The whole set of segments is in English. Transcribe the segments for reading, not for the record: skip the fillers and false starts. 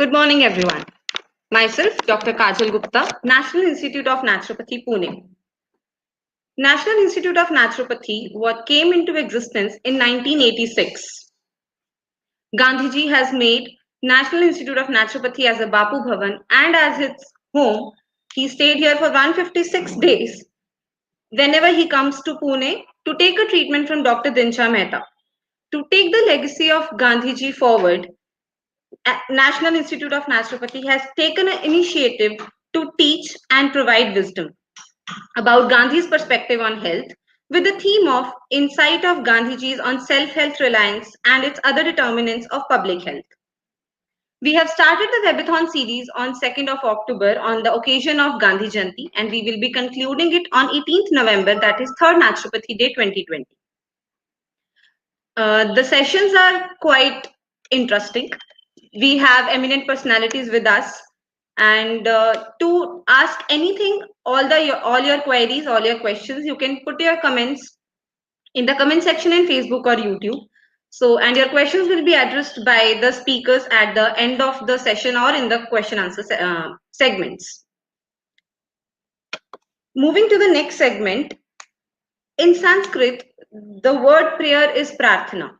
Good morning, everyone. Myself, Dr. Kajal Gupta, National Institute of Naturopathy, Pune. National Institute of Naturopathy what came into existence in 1986. Gandhiji has made National Institute of Naturopathy as a Bapu Bhavan and as its home. He stayed here for 156 days whenever he comes to Pune to take a treatment from Dr. Dinsha Mehta. To take the legacy of Gandhiji forward, National Institute of Naturopathy has taken an initiative to teach and provide wisdom about Gandhi's perspective on health with the theme of Insight of Gandhiji's on Self-Health Reliance and its other determinants of public health. We have started the webathon series on 2nd of October on the occasion of Gandhi Jayanti, and we will be concluding it on 18th November, that is 3rd Naturopathy Day 2020. The sessions are quite interesting. We have eminent personalities with us, and to ask anything, all your queries, all your questions, you can put your comments in the comment section in Facebook or YouTube. So, and your questions will be addressed by the speakers at the end of the session or in the question answer segments. Moving to the next segment, in Sanskrit, the word prayer is prarthana.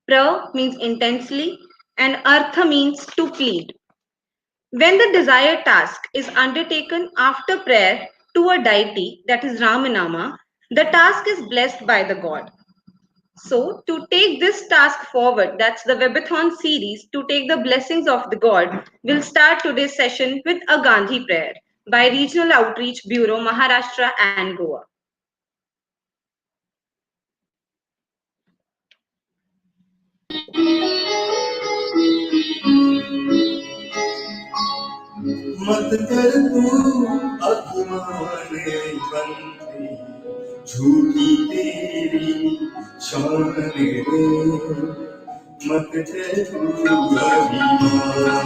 Pra means intensely and artha means to plead. When the desired task is undertaken after prayer to a deity, that is Ramanama, the task is blessed by the god. So, to take this task forward, that's the webathon series, to take the blessings of the god, we'll start today's session with a Gandhi prayer by Regional Outreach Bureau, Maharashtra and Goa. मत कर तू अभिमान बंदी झूठी तेरी शान रे मत कर तू अभिमान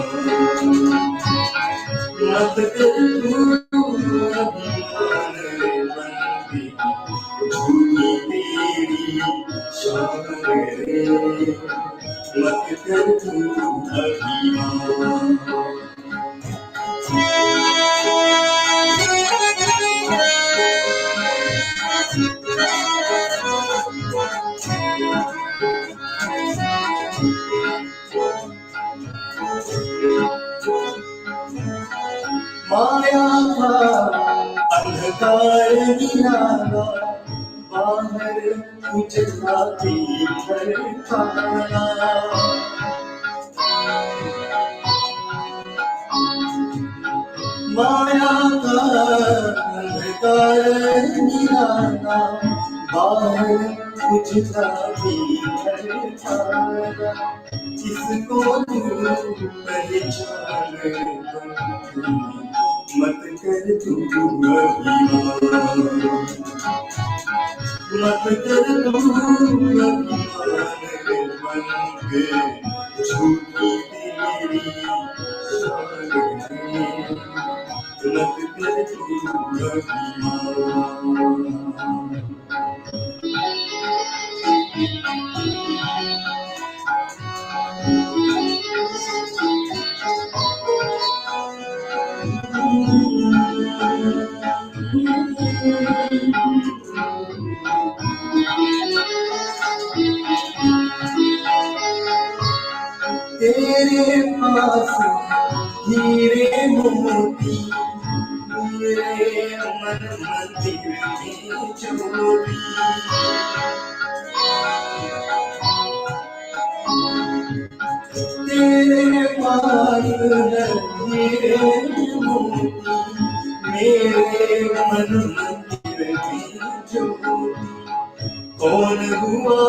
मत कर तू अभिमान बंदी झूठी तेरी शान रे मत कर तू अभिमान माया का अंधकार गिराना बाहर उजला भीतर खाना माया का अंधकार गिराना बाहर उजला भीतर खाना जिसको तू पहचान मत कर तू अभिमान मत कर तू अभिमान बन के झूठी तेरी शान मत कर तू अभिमान तेरे पास हीरे मोती मेरे मन मंदिर में ज्योति तेरे पास हीरे मोती मेरे मन मंदिर में ज्योति कौन हुआ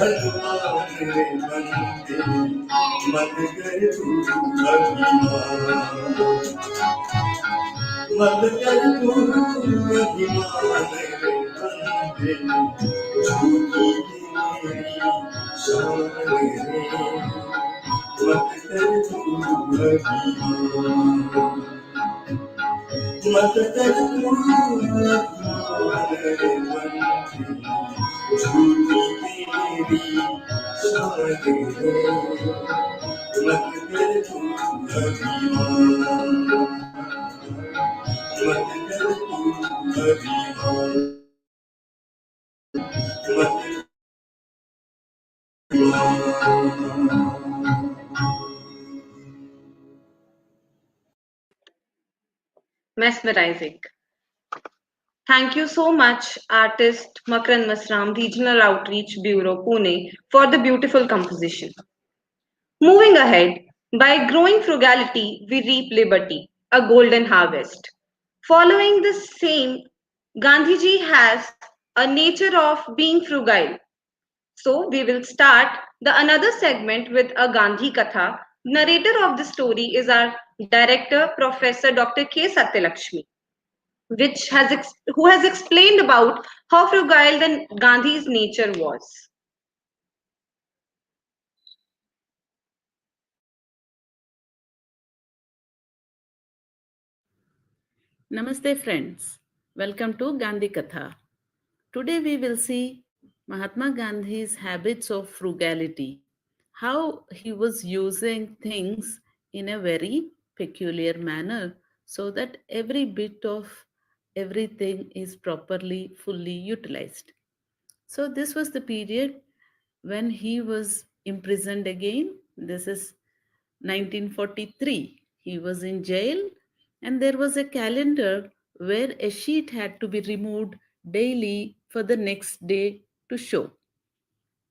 भगवान रे बंदे मत कर तू अभिमान मत कर तू अभिमान रे बंदे झूठी तेरी शान रे मत कर तू अभिमान मत कर तू अभिमान रे बंदे झूठी तेरी शान रे मत कर तू Mesmerizing. Thank you so much, artist Makran Masram, Regional Outreach Bureau, Pune, for the beautiful composition. Moving ahead, by growing frugality, we reap liberty, a golden harvest. Following the same, Gandhiji has a nature of being frugal. So we will start the another segment with a Gandhi Katha. Narrator of the story is our director, Professor Dr. K. Satyalakshmi, who has explained about how frugal the Gandhi's nature was. Namaste friends. Welcome to Gandhi Katha. Today we will see Mahatma Gandhi's habits of frugality, how he was using things in a very peculiar manner so that every bit of everything is properly fully utilized. So this was the period when he was imprisoned again. This is 1943. He was in jail, and there was a calendar where a sheet had to be removed daily for the next day to show.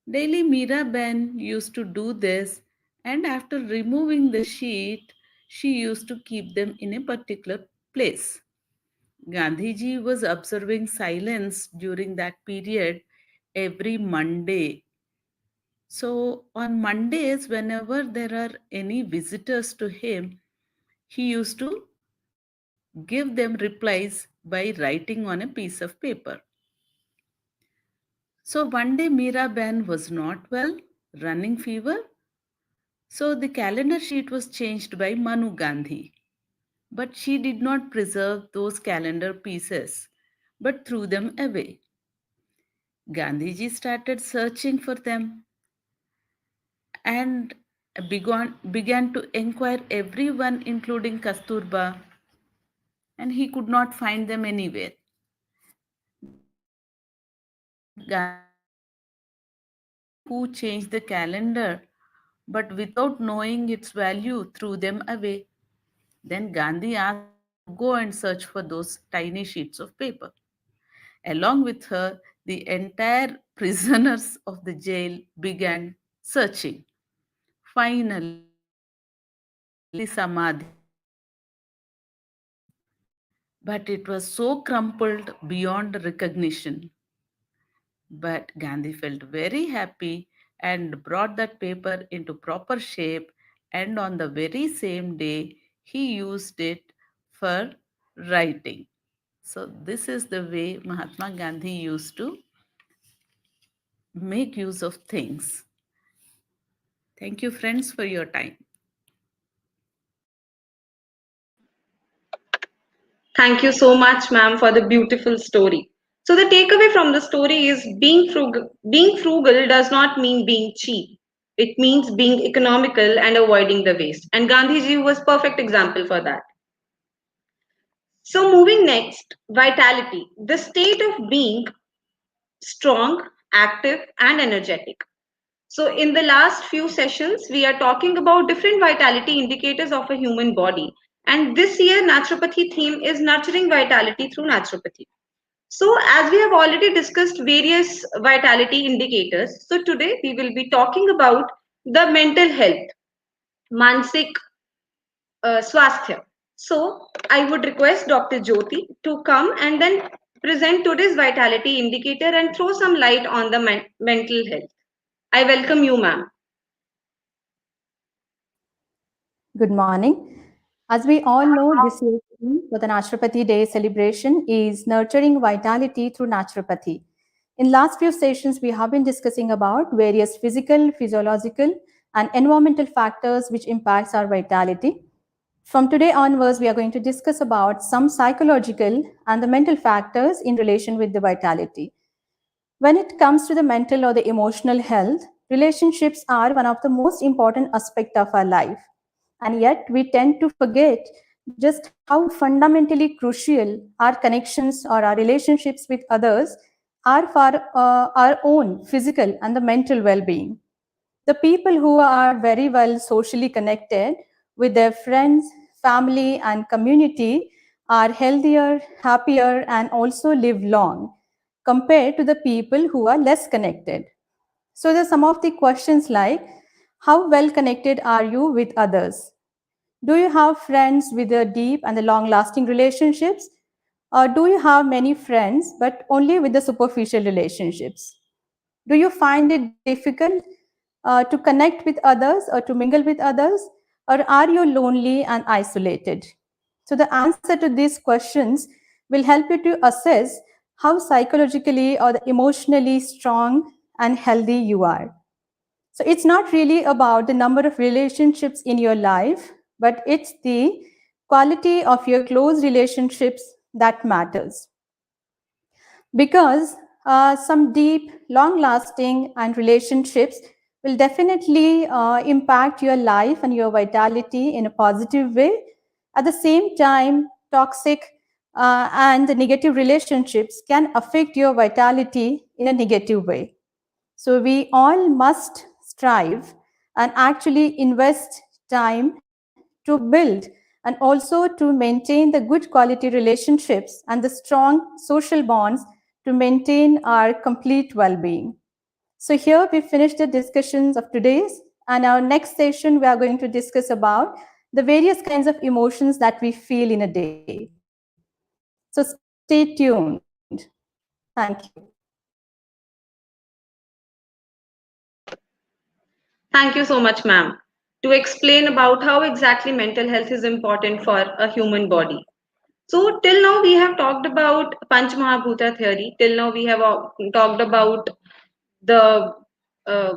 Daily Mira Ben used to do this, and after removing the sheet, she used to keep them in a particular place. Gandhiji was observing silence during that period every Monday. So on Mondays, whenever there are any visitors to him, he used to give them replies by writing on a piece of paper. So one day Meera Ben was not well, running fever. So the calendar sheet was changed by Manu Gandhi. But she did not preserve those calendar pieces, but threw them away. Gandhiji started searching for them and began to inquire everyone, including Kasturba, and he could not find them anywhere. Then Gandhiji asked who changed the calendar, but without knowing its value, threw them away. Then Gandhi asked her to go and search for those tiny sheets of paper. Along with her, the entire prisoners of the jail began searching. Finally, they found the Samadhi of Gandhi. But it was so crumpled beyond recognition. But Gandhi felt very happy and brought that paper into proper shape, and on the very same day, he used it for writing. So, this is the way Mahatma Gandhi used to make use of things. Thank you, friends, for your time. Thank you so much, ma'am, for the beautiful story. So the takeaway from the story is being frugal does not mean being cheap. It means being economical and avoiding the waste. And Gandhiji was perfect example for that. So moving next, vitality, the state of being strong, active, and energetic. So in the last few sessions, we are talking about different vitality indicators of a human body. And this year, naturopathy theme is nurturing vitality through naturopathy. So as we have already discussed various vitality indicators, so today we will be talking about the mental health, mansik swasthya. So I would request Dr. Jyoti to come and then present today's vitality indicator and throw some light on the mental health. I welcome you, ma'am. Good morning. As we all know, this year's theme for the Naturopathy Day celebration is nurturing vitality through naturopathy. In last few sessions, we have been discussing about various physical, physiological, and environmental factors which impacts our vitality. From today onwards, we are going to discuss about some psychological and the mental factors in relation with the vitality. When it comes to the mental or the emotional health, relationships are one of the most important aspect of our life. And yet we tend to forget just how fundamentally crucial our connections or our relationships with others are for our own physical and the mental well-being. The people who are very well socially connected with their friends, family, and community are healthier, happier, and also live long compared to the people who are less connected. So, there's some of the questions like, how well connected are you with others? Do you have friends with a deep and the long-lasting relationships? Or do you have many friends but only with the superficial relationships? Do you find it difficult to connect with others or to mingle with others? Or are you lonely and isolated? So, the answer to these questions will help you to assess how psychologically or emotionally strong and healthy you are. So, it's not really about the number of relationships in your life, but it's the quality of your close relationships that matters. Because some deep, long lasting and relationships will definitely impact your life and your vitality in a positive way. At the same time, toxic and the negative relationships can affect your vitality in a negative way. So we all must strive and actually invest time to build and also to maintain the good quality relationships and the strong social bonds to maintain our complete well-being. So here we finish the discussions of today's, and our next session we are going to discuss about the various kinds of emotions that we feel in a day. So stay tuned. Thank you. Thank you so much, ma'am, to explain about how exactly mental health is important for a human body. So, till now we have talked about Panch Mahabhuta theory. Till now we have talked about the uh,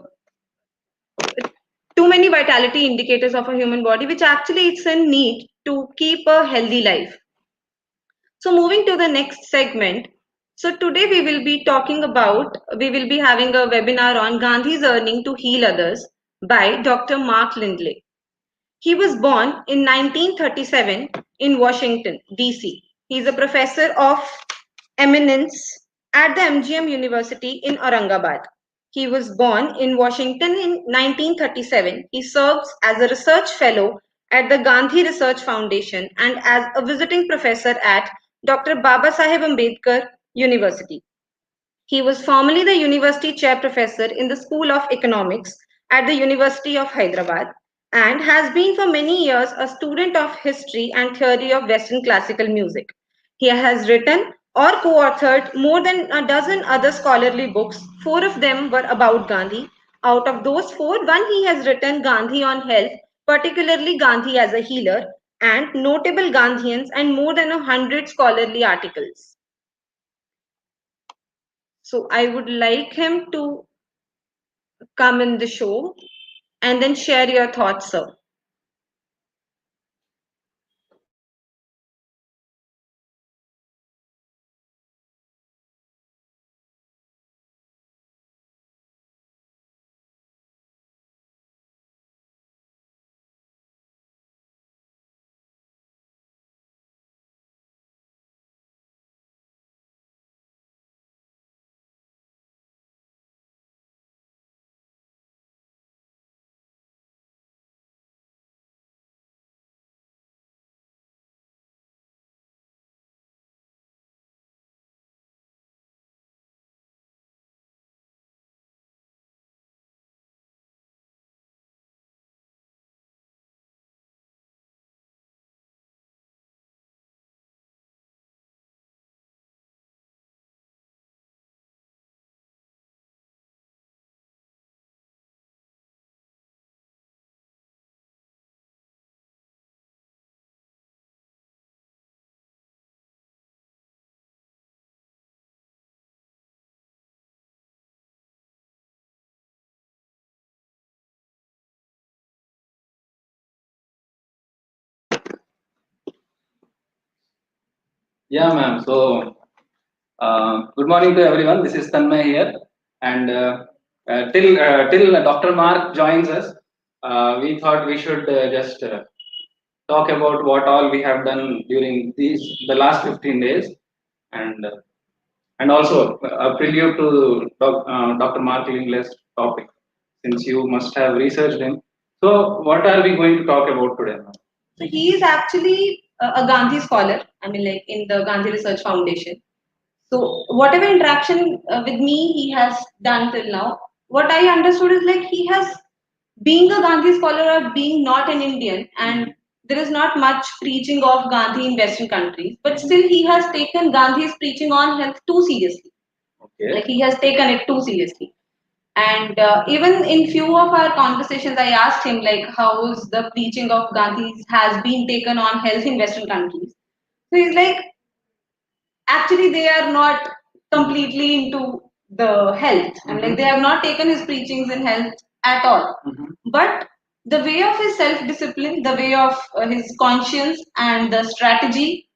too many vitality indicators of a human body, which actually it's a need to keep a healthy life. So, moving to the next segment. So, today we will be having a webinar on Gandhi's Earning to Heal Others by Dr. Mark Lindley. He was born in 1937 in Washington, D.C. He is a professor of eminence at the MGM University in Aurangabad. He was born in Washington in 1937. He serves as a research fellow at the Gandhi Research Foundation and as a visiting professor at Dr. Babasaheb Ambedkar University. He was formerly the university chair professor in the School of Economics at the University of Hyderabad and has been for many years a student of history and theory of Western classical music. He has written or co-authored more than a dozen other scholarly books. Four of them were about Gandhi. Out of those four, one he has written Gandhi on health, particularly Gandhi as a healer, and notable Gandhians and more than 100 scholarly articles. So I would like him to come in the show and then share your thoughts, sir. Yeah, ma'am. So, good morning to everyone. This is Tanmay here, and till Dr. Mark joins us, we thought we should just talk about what all we have done during the last 15 days, and also a prelude to Dr. Mark Lindley's topic, since you must have researched him. So, what are we going to talk about today? So he is actually a Gandhi scholar. I mean, like in the Gandhi Research Foundation. So whatever interaction with me he has done till now, what I understood is like he has, being a Gandhi scholar or being not an Indian, and there is not much preaching of Gandhi in Western countries, but still he has taken Gandhi's preaching on health too seriously. Okay. Like he has taken it too seriously. And even in few of our conversations, I asked him like, how is the preaching of Gandhi has been taken on health in Western countries? So he's like, actually they are not completely into the health. I mean, like they have not taken his preachings in health at all. But the way of his self-discipline, the way of his conscience and the strategy,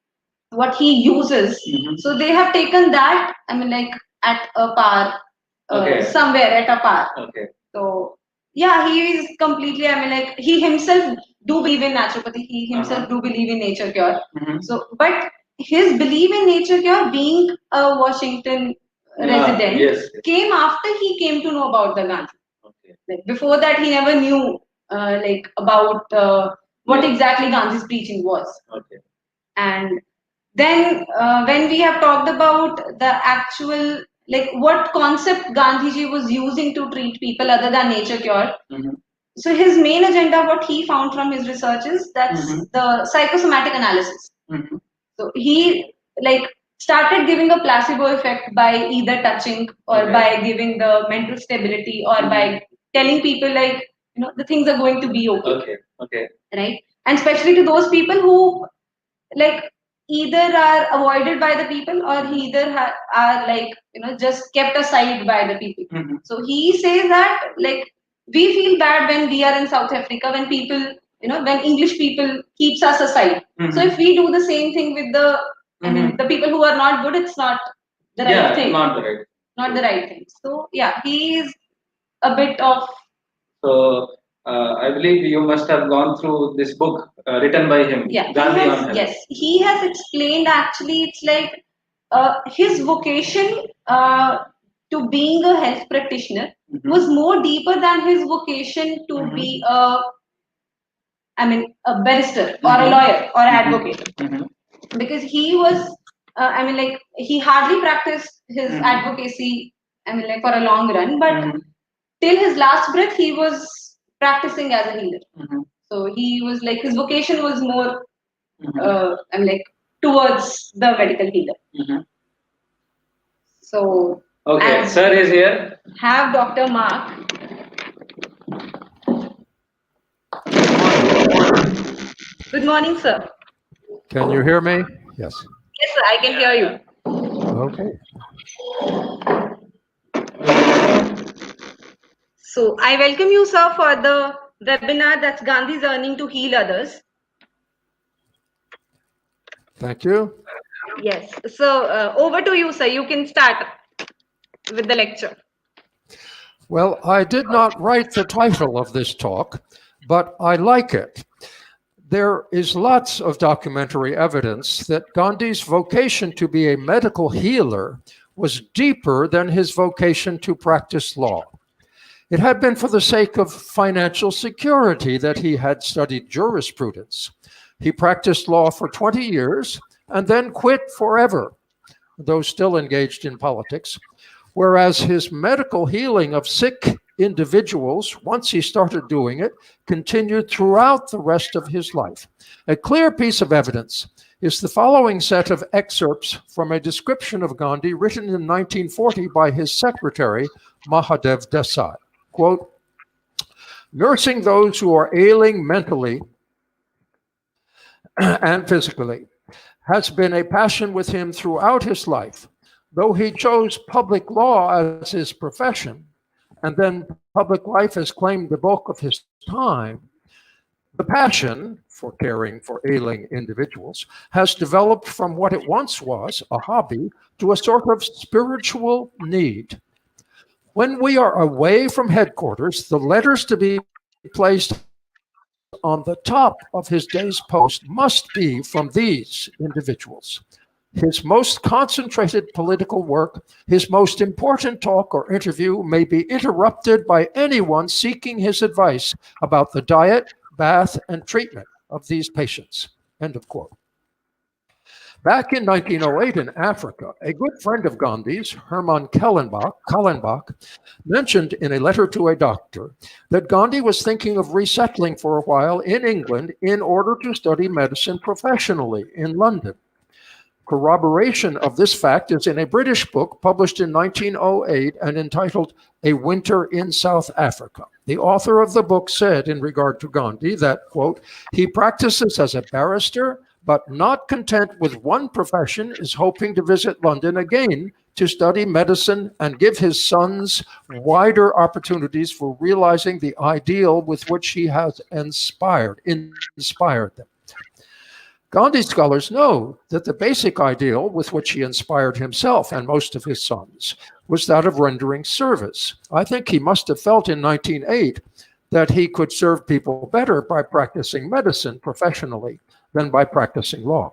what he uses. So they have taken that. I mean, like at a par, somewhere at a par. Okay. So yeah, he is completely. I mean, like he himself do believe in naturopathy. He himself do believe in nature cure. So, but his belief in nature cure, being a Washington resident, yes. came after he came to know about the Gandhi. Okay. Like before that, he never knew like about what exactly Gandhi's preaching was. Okay. And then when we have talked about the actual, like what concept Gandhiji was using to treat people other than nature cure. So his main agenda, what he found from his research is that's the psychosomatic analysis. So he like started giving a placebo effect by either touching or by giving the mental stability or by telling people like, you know, the things are going to be okay. Okay. Okay. Right? And especially to those people who like either are avoided by the people or either are like, you know, just kept aside by the people. So he says that like we feel bad when we are in South Africa, when people, you know, when English people keeps us aside. So if we do the same thing with the, I mean, the people who are not good, it's not the right thing. Not the right thing. So yeah, he is a bit of. So I believe you must have gone through this book written by him. Yeah, Gandhi on Health. yes, he has explained actually. It's like his vocation to being a health practitioner was more deeper than his vocation to be a, I mean, a barrister or a lawyer or advocate, because he was, I mean, like he hardly practiced his advocacy. I mean, like for a long run, but till his last breath, he was practicing as a healer. So he was like his vocation was more, I mean, like towards the medical healer. So okay, sir is here. Have Dr. Mark. Good morning, sir. Can you hear me? Yes. Yes, sir, I can hear you. Okay. So I welcome you, sir, for the webinar that's Gandhi's Earning to Heal Others. Thank you. Yes. So over to you, sir. You can start with the lecture. Well, I did not write the title of this talk, but I like it. There is lots of documentary evidence that Gandhi's vocation to be a medical healer was deeper than his vocation to practice law. It had been for the sake of financial security that he had studied jurisprudence. He practiced law for 20 years and then quit forever, though still engaged in politics, whereas his medical healing of sick individuals, once he started doing it, continued throughout the rest of his life. A clear piece of evidence is the following set of excerpts from a description of Gandhi written in 1940 by his secretary, Mahadev Desai. Quote, nursing those who are ailing mentally and physically has been a passion with him throughout his life. Though he chose public law as his profession, and then public life has claimed the bulk of his time, the passion for caring for ailing individuals has developed from what it once was, a hobby, to a sort of spiritual need. When we are away from headquarters, the letters to be placed on on the top of his day's post must be from these individuals. His most concentrated political work, his most important talk or interview may be interrupted by anyone seeking his advice about the diet, bath, and treatment of these patients. End of quote. Back in 1908 in Africa, a good friend of Gandhi's, Hermann Kallenbach, mentioned in a letter to a doctor that Gandhi was thinking of resettling for a while in England in order to study medicine professionally in London. Corroboration of this fact is in a British book published in 1908 and entitled A Winter in South Africa. The author of the book said in regard to Gandhi that, quote, he practices as a barrister, but not content with one profession, is hoping to visit London again to study medicine and give his sons wider opportunities for realizing the ideal with which he has inspired them. Gandhi scholars know that the basic ideal with which he inspired himself and most of his sons was that of rendering service. I think he must have felt in 1908 that he could serve people better by practicing medicine professionally than by practicing law.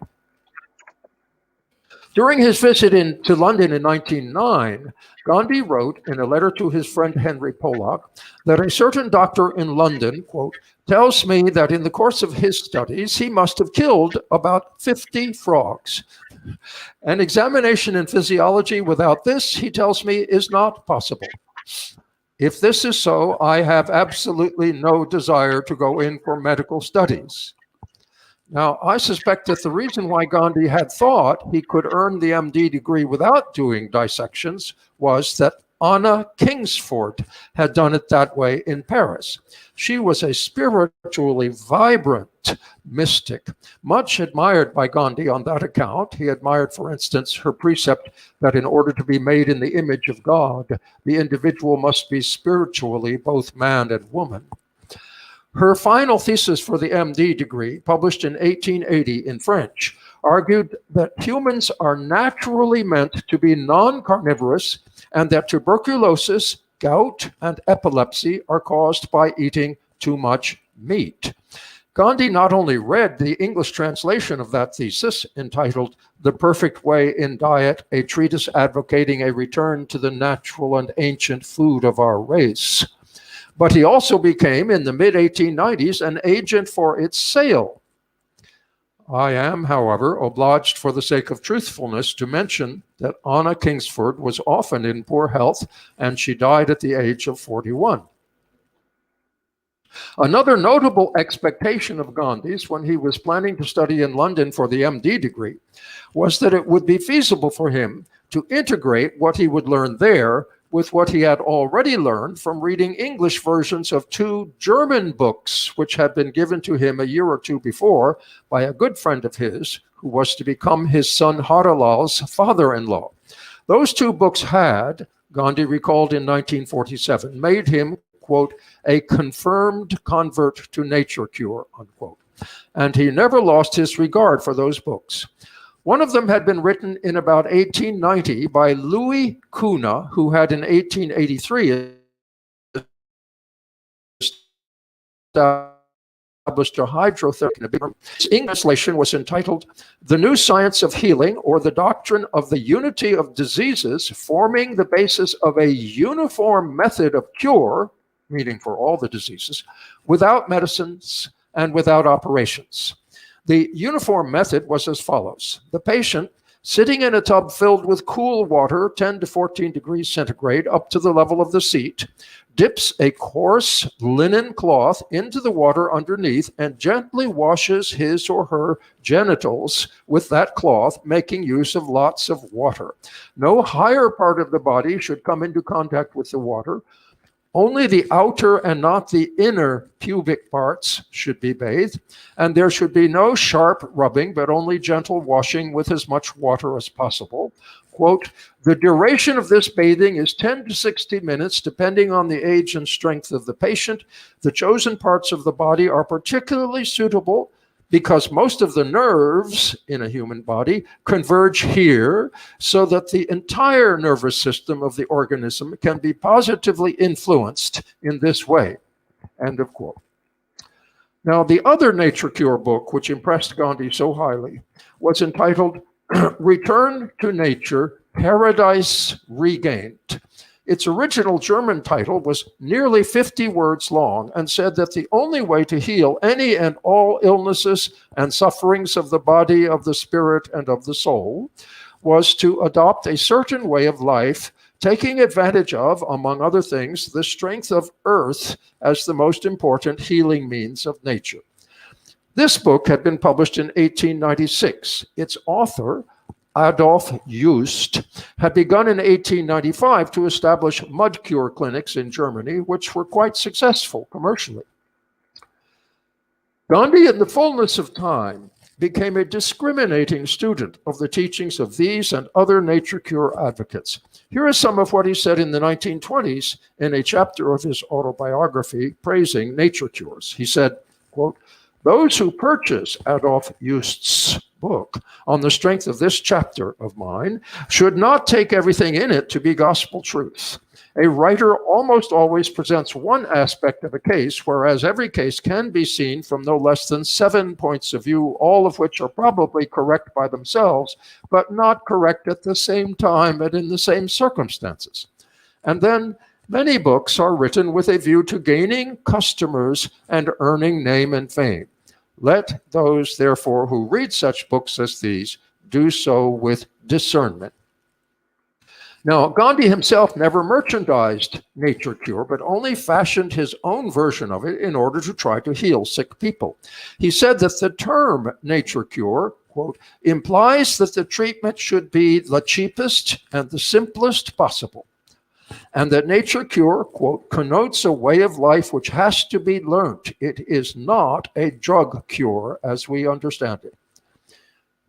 During his visit to London in 1909, Gandhi wrote in a letter to his friend Henry Pollock that a certain doctor in London, quote, tells me that in the course of his studies, he must have killed about 50 frogs. An examination in physiology without this, he tells me, is not possible. If this is so, I have absolutely no desire to go in for medical studies. Now, I suspect that the reason why Gandhi had thought he could earn the MD degree without doing dissections was that Anna Kingsford had done it that way in Paris. She was a spiritually vibrant mystic, much admired by Gandhi on that account. He admired, for instance, her precept that in order to be made in the image of God, the individual must be spiritually both man and woman. Her final thesis for the MD degree, published in 1880 in French, argued that humans are naturally meant to be non-carnivorous and that tuberculosis, gout, and epilepsy are caused by eating too much meat. Gandhi not only read the English translation of that thesis, entitled The Perfect Way in Diet, a treatise advocating a return to the natural and ancient food of our race, but he also became, in the mid-1890s, an agent for its sale. I am, however, obliged for the sake of truthfulness to mention that Anna Kingsford was often in poor health, and she died at the age of 41. Another notable expectation of Gandhi's when he was planning to study in London for the MD degree was that it would be feasible for him to integrate what he would learn there with what he had already learned from reading English versions of 2 German books, which had been given to him a year or 2 before by a good friend of his, who was to become his son Harilal's father-in-law. Those 2 books had, Gandhi recalled in 1947, made him, quote, a confirmed convert to nature cure, unquote. And he never lost his regard for those books. One of them had been written in about 1890 by Louis Kuna, who had in 1883 established a hydrotherapy. His English translation was entitled The New Science of Healing, or the Doctrine of the Unity of Diseases, forming the basis of a uniform method of cure, meaning for all the diseases, without medicines and without operations. The uniform method was as follows. The patient, sitting in a tub filled with cool water, 10 to 14 degrees centigrade, up to the level of the seat, dips a coarse linen cloth into the water underneath and gently washes his or her genitals with that cloth, making use of lots of water. No higher part of the body should come into contact with the water. Only the outer and not the inner pubic parts should be bathed, and there should be no sharp rubbing, but only gentle washing with as much water as possible. Quote, the duration of this bathing is 10 to 60 minutes, depending on the age and strength of the patient. The chosen parts of the body are particularly suitable because most of the nerves in a human body converge here, so that the entire nervous system of the organism can be positively influenced in this way. End of quote. Now, the other nature cure book, which impressed Gandhi so highly, was entitled Return to Nature, Paradise Regained. Its original German title was nearly 50 words long and said that the only way to heal any and all illnesses and sufferings of the body, of the spirit, and of the soul was to adopt a certain way of life, taking advantage of, among other things, the strength of earth as the most important healing means of nature. This book had been published in 1896. Its author, Adolf Just, had begun in 1895 to establish mud cure clinics in Germany, which were quite successful commercially. Gandhi, in the fullness of time, became a discriminating student of the teachings of these and other nature cure advocates. Here is some of what he said in the 1920s in a chapter of his autobiography praising nature cures. He said, quote, "Those who purchase Adolf Just's book on the strength of this chapter of mine should not take everything in it to be gospel truth. A writer almost always presents one aspect of a case, whereas every case can be seen from no less than 7 points of view, all of which are probably correct by themselves, but not correct at the same time and in the same circumstances. And then many books are written with a view to gaining customers and earning name and fame. Let those, therefore, who read such books as these do so with discernment." Now, Gandhi himself never merchandised nature cure, but only fashioned his own version of it in order to try to heal sick people. He said that the term nature cure, quote, "implies that the treatment should be the cheapest and the simplest possible, and that nature cure, quote, connotes a way of life which has to be learnt. It is not a drug cure as we understand it."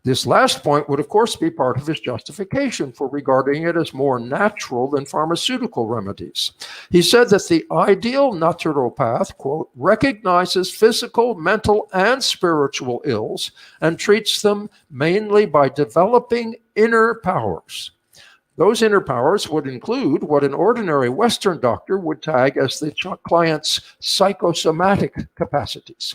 This last point would, of course, be part of his justification for regarding it as more natural than pharmaceutical remedies. He said that the ideal naturopath, quote, "recognizes physical, mental, and spiritual ills and treats them mainly by developing inner powers. Those inner powers would include what an ordinary Western doctor would tag as the client's psychosomatic capacities."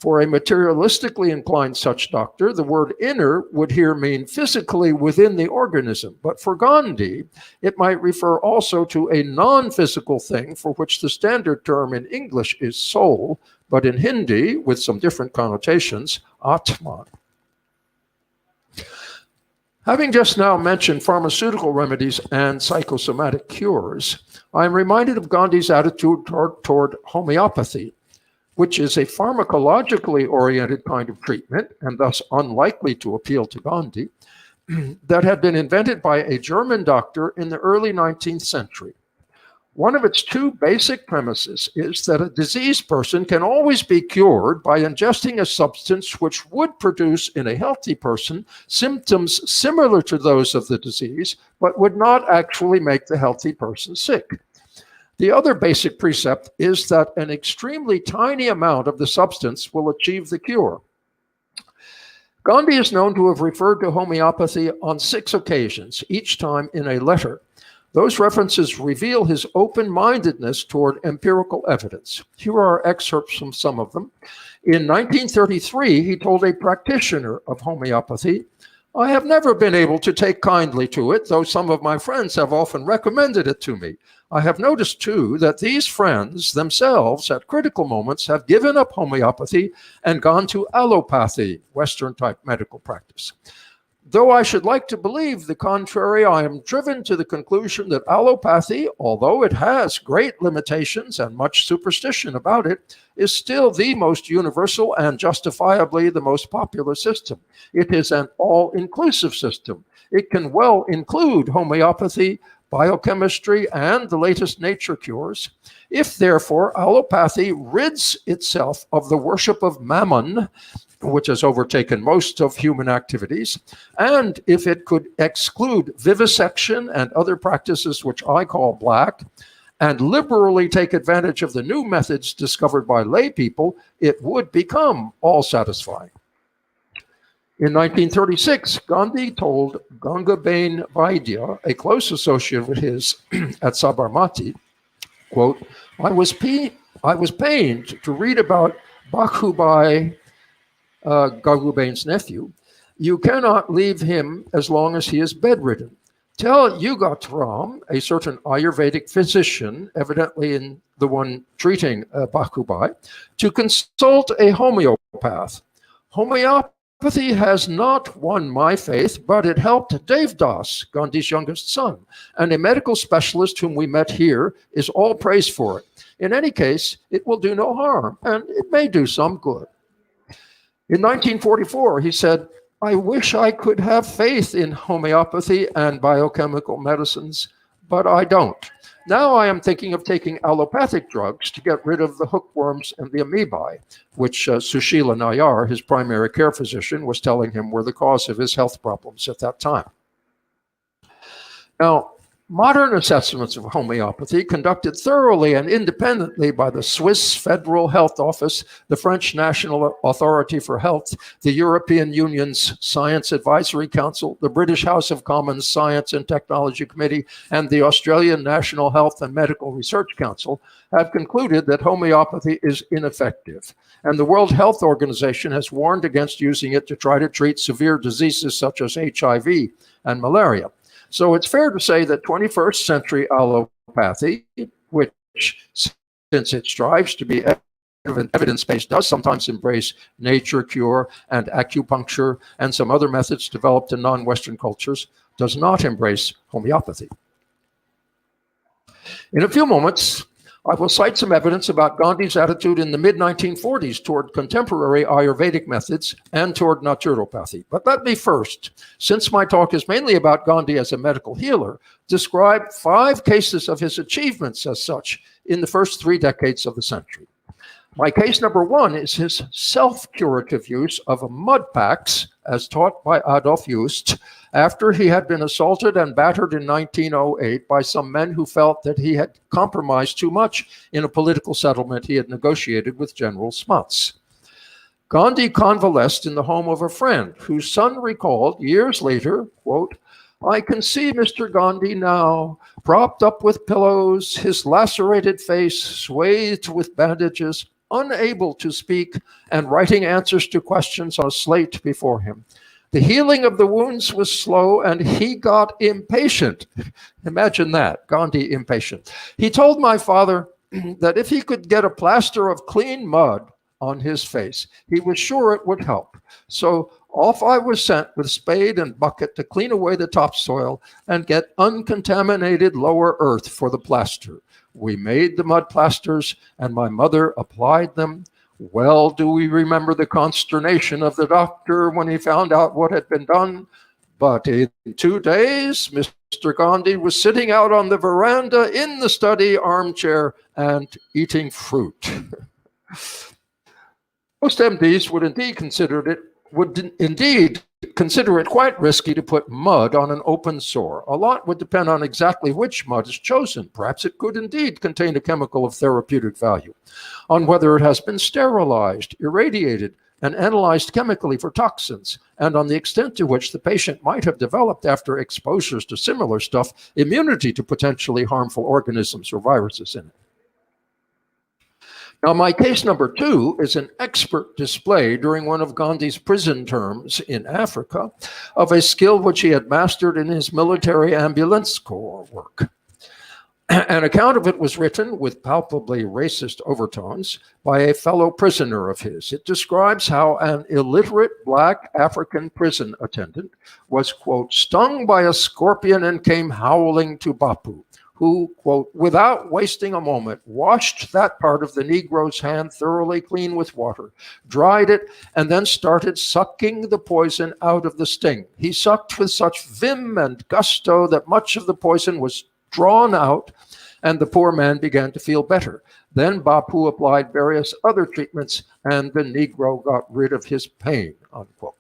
For a materialistically inclined such doctor, the word inner would here mean physically within the organism. But for Gandhi, it might refer also to a non-physical thing for which the standard term in English is soul, but in Hindi, with some different connotations, Atman. Having just now mentioned pharmaceutical remedies and psychosomatic cures, I am reminded of Gandhi's attitude toward homeopathy, which is a pharmacologically oriented kind of treatment, and thus unlikely to appeal to Gandhi, that had been invented by a German doctor in the early 19th century. One of its two basic premises is that a diseased person can always be cured by ingesting a substance which would produce in a healthy person symptoms similar to those of the disease, but would not actually make the healthy person sick. The other basic precept is that an extremely tiny amount of the substance will achieve the cure. Gandhi is known to have referred to homeopathy on 6 occasions, each time in a letter. Those references reveal his open-mindedness toward empirical evidence. Here are excerpts from some of them. In 1933, he told a practitioner of homeopathy, "I have never been able to take kindly to it, though some of my friends have often recommended it to me. I have noticed, too, that these friends themselves, at critical moments, have given up homeopathy and gone to allopathy, Western-type medical practice. Though I should like to believe the contrary, I am driven to the conclusion that allopathy, although it has great limitations and much superstition about it, is still the most universal and justifiably the most popular system. It is an all-inclusive system. It can well include homeopathy, biochemistry, and the latest nature cures. If, therefore, allopathy rids itself of the worship of mammon, which has overtaken most of human activities, and if it could exclude vivisection and other practices which I call black, and liberally take advantage of the new methods discovered by lay people, it would become all-satisfying." In 1936, Gandhi told Gangabain Vaidya, a close associate of his at Sabarmati, quote, I was I was pained to read about Bakhubai, Gagubain's nephew. You cannot leave him as long as he is bedridden. Tell Yugatram, a certain Ayurvedic physician, evidently in the one treating Bakhubai, to consult a homeopath. Homeopathy has not won my faith, but it helped Devdas, Gandhi's youngest son, and a medical specialist whom we met here is all praise for it. In any case, it will do no harm, and it may do some good. In 1944, he said, I wish I could have faith in homeopathy and biochemical medicines, but I don't. Now I am thinking of taking allopathic drugs to get rid of the hookworms and the amoebae, which Sushila Nayar, his primary care physician, was telling him were the cause of his health problems at that time. Now, modern assessments of homeopathy, conducted thoroughly and independently by the Swiss Federal Health Office, the French National Authority for Health, the European Union's Science Advisory Council, the British House of Commons Science and Technology Committee, and the Australian National Health and Medical Research Council, have concluded that homeopathy is ineffective. And the World Health Organization has warned against using it to try to treat severe diseases such as HIV and malaria. So it's fair to say that 21st century allopathy, which, since it strives to be evidence-based, does sometimes embrace nature cure and acupuncture and some other methods developed in non-Western cultures, does not embrace homeopathy. In a few moments, I will cite some evidence about Gandhi's attitude in the mid-1940s toward contemporary Ayurvedic methods and toward naturopathy. But let me first, since my talk is mainly about Gandhi as a medical healer, describe 5 cases of his achievements as such in the first 3 decades of the century. My case number 1 is his self-curative use of mud packs, as taught by Adolf Just, after he had been assaulted and battered in 1908 by some men who felt that he had compromised too much in a political settlement he had negotiated with General Smuts. Gandhi convalesced in the home of a friend whose son recalled years later, quote, I can see Mr. Gandhi now, propped up with pillows, his lacerated face swathed with bandages, unable to speak, and writing answers to questions on a slate before him. The healing of the wounds was slow, and he got impatient. Imagine that, Gandhi impatient. He told my father that if he could get a plaster of clean mud on his face, he was sure it would help. So off I was sent with spade and bucket to clean away the topsoil and get uncontaminated lower earth for the plaster. We made the mud plasters, and my mother applied them. Well, do we remember the consternation of the doctor when he found out what had been done? But in 2 days, Mr. Gandhi was sitting out on the veranda in the study armchair and eating fruit. Most MDs would indeed consider it quite risky to put mud on an open sore. A lot would depend on exactly which mud is chosen. Perhaps it could indeed contain a chemical of therapeutic value, on whether it has been sterilized, irradiated, and analyzed chemically for toxins, and on the extent to which the patient might have developed after exposures to similar stuff, immunity to potentially harmful organisms or viruses in it. Now, my case number 2 is an expert display during one of Gandhi's prison terms in Africa of a skill which he had mastered in his military ambulance corps work. An account of it was written with palpably racist overtones by a fellow prisoner of his. It describes how an illiterate black African prison attendant was, quote, stung by a scorpion and came howling to Bapu, who, quote, without wasting a moment, washed that part of the Negro's hand thoroughly clean with water, dried it, and then started sucking the poison out of the sting. He sucked with such vim and gusto that much of the poison was drawn out, and the poor man began to feel better. Then Bapu applied various other treatments, and the Negro got rid of his pain, unquote.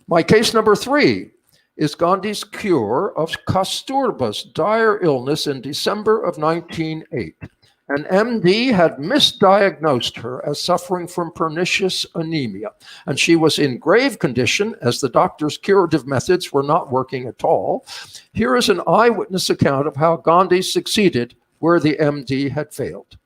My case number 3 is Gandhi's cure of Kasturba's dire illness in December of 1908. An MD had misdiagnosed her as suffering from pernicious anemia, and she was in grave condition as the doctor's curative methods were not working at all. Here is an eyewitness account of how Gandhi succeeded where the MD had failed.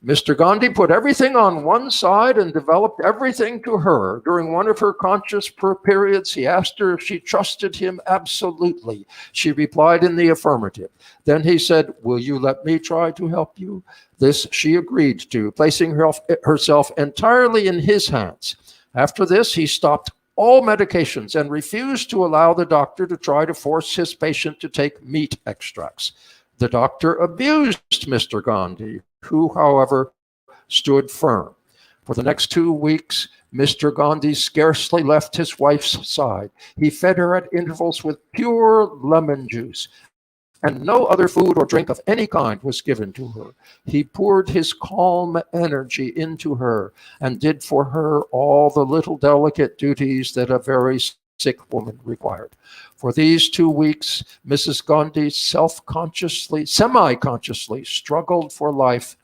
Mr. Gandhi put everything on one side and developed everything to her. During one of her conscious periods, he asked her if she trusted him absolutely. She replied in the affirmative. Then he said, "Will you let me try to help you?" This she agreed to, placing herself entirely in his hands. After this, he stopped all medications and refused to allow the doctor to try to force his patient to take meat extracts. The doctor abused Mr. Gandhi, who, however, stood firm. For the next 2 weeks, Mr. Gandhi scarcely left his wife's side. He fed her at intervals with pure lemon juice, and no other food or drink of any kind was given to her. He poured his calm energy into her and did for her all the little delicate duties that a very sick woman required. For these 2 weeks, Mrs. Gandhi semi-consciously struggled for life,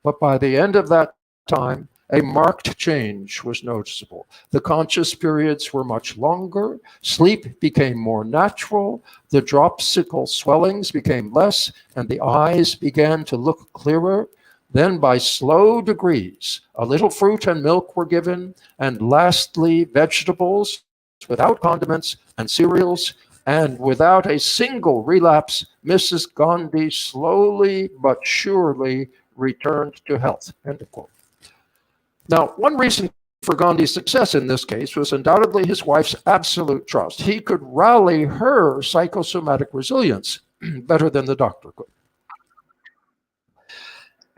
but by the end of that time, a marked change was noticeable. The conscious periods were much longer, sleep became more natural, the dropsical swellings became less, and the eyes began to look clearer. Then, by slow degrees, a little fruit and milk were given, and lastly, vegetables without condiments and cereals, and without a single relapse, Mrs. Gandhi slowly but surely returned to health. End of quote. Now, one reason for Gandhi's success in this case was undoubtedly his wife's absolute trust. He could rally her psychosomatic resilience better than the doctor could.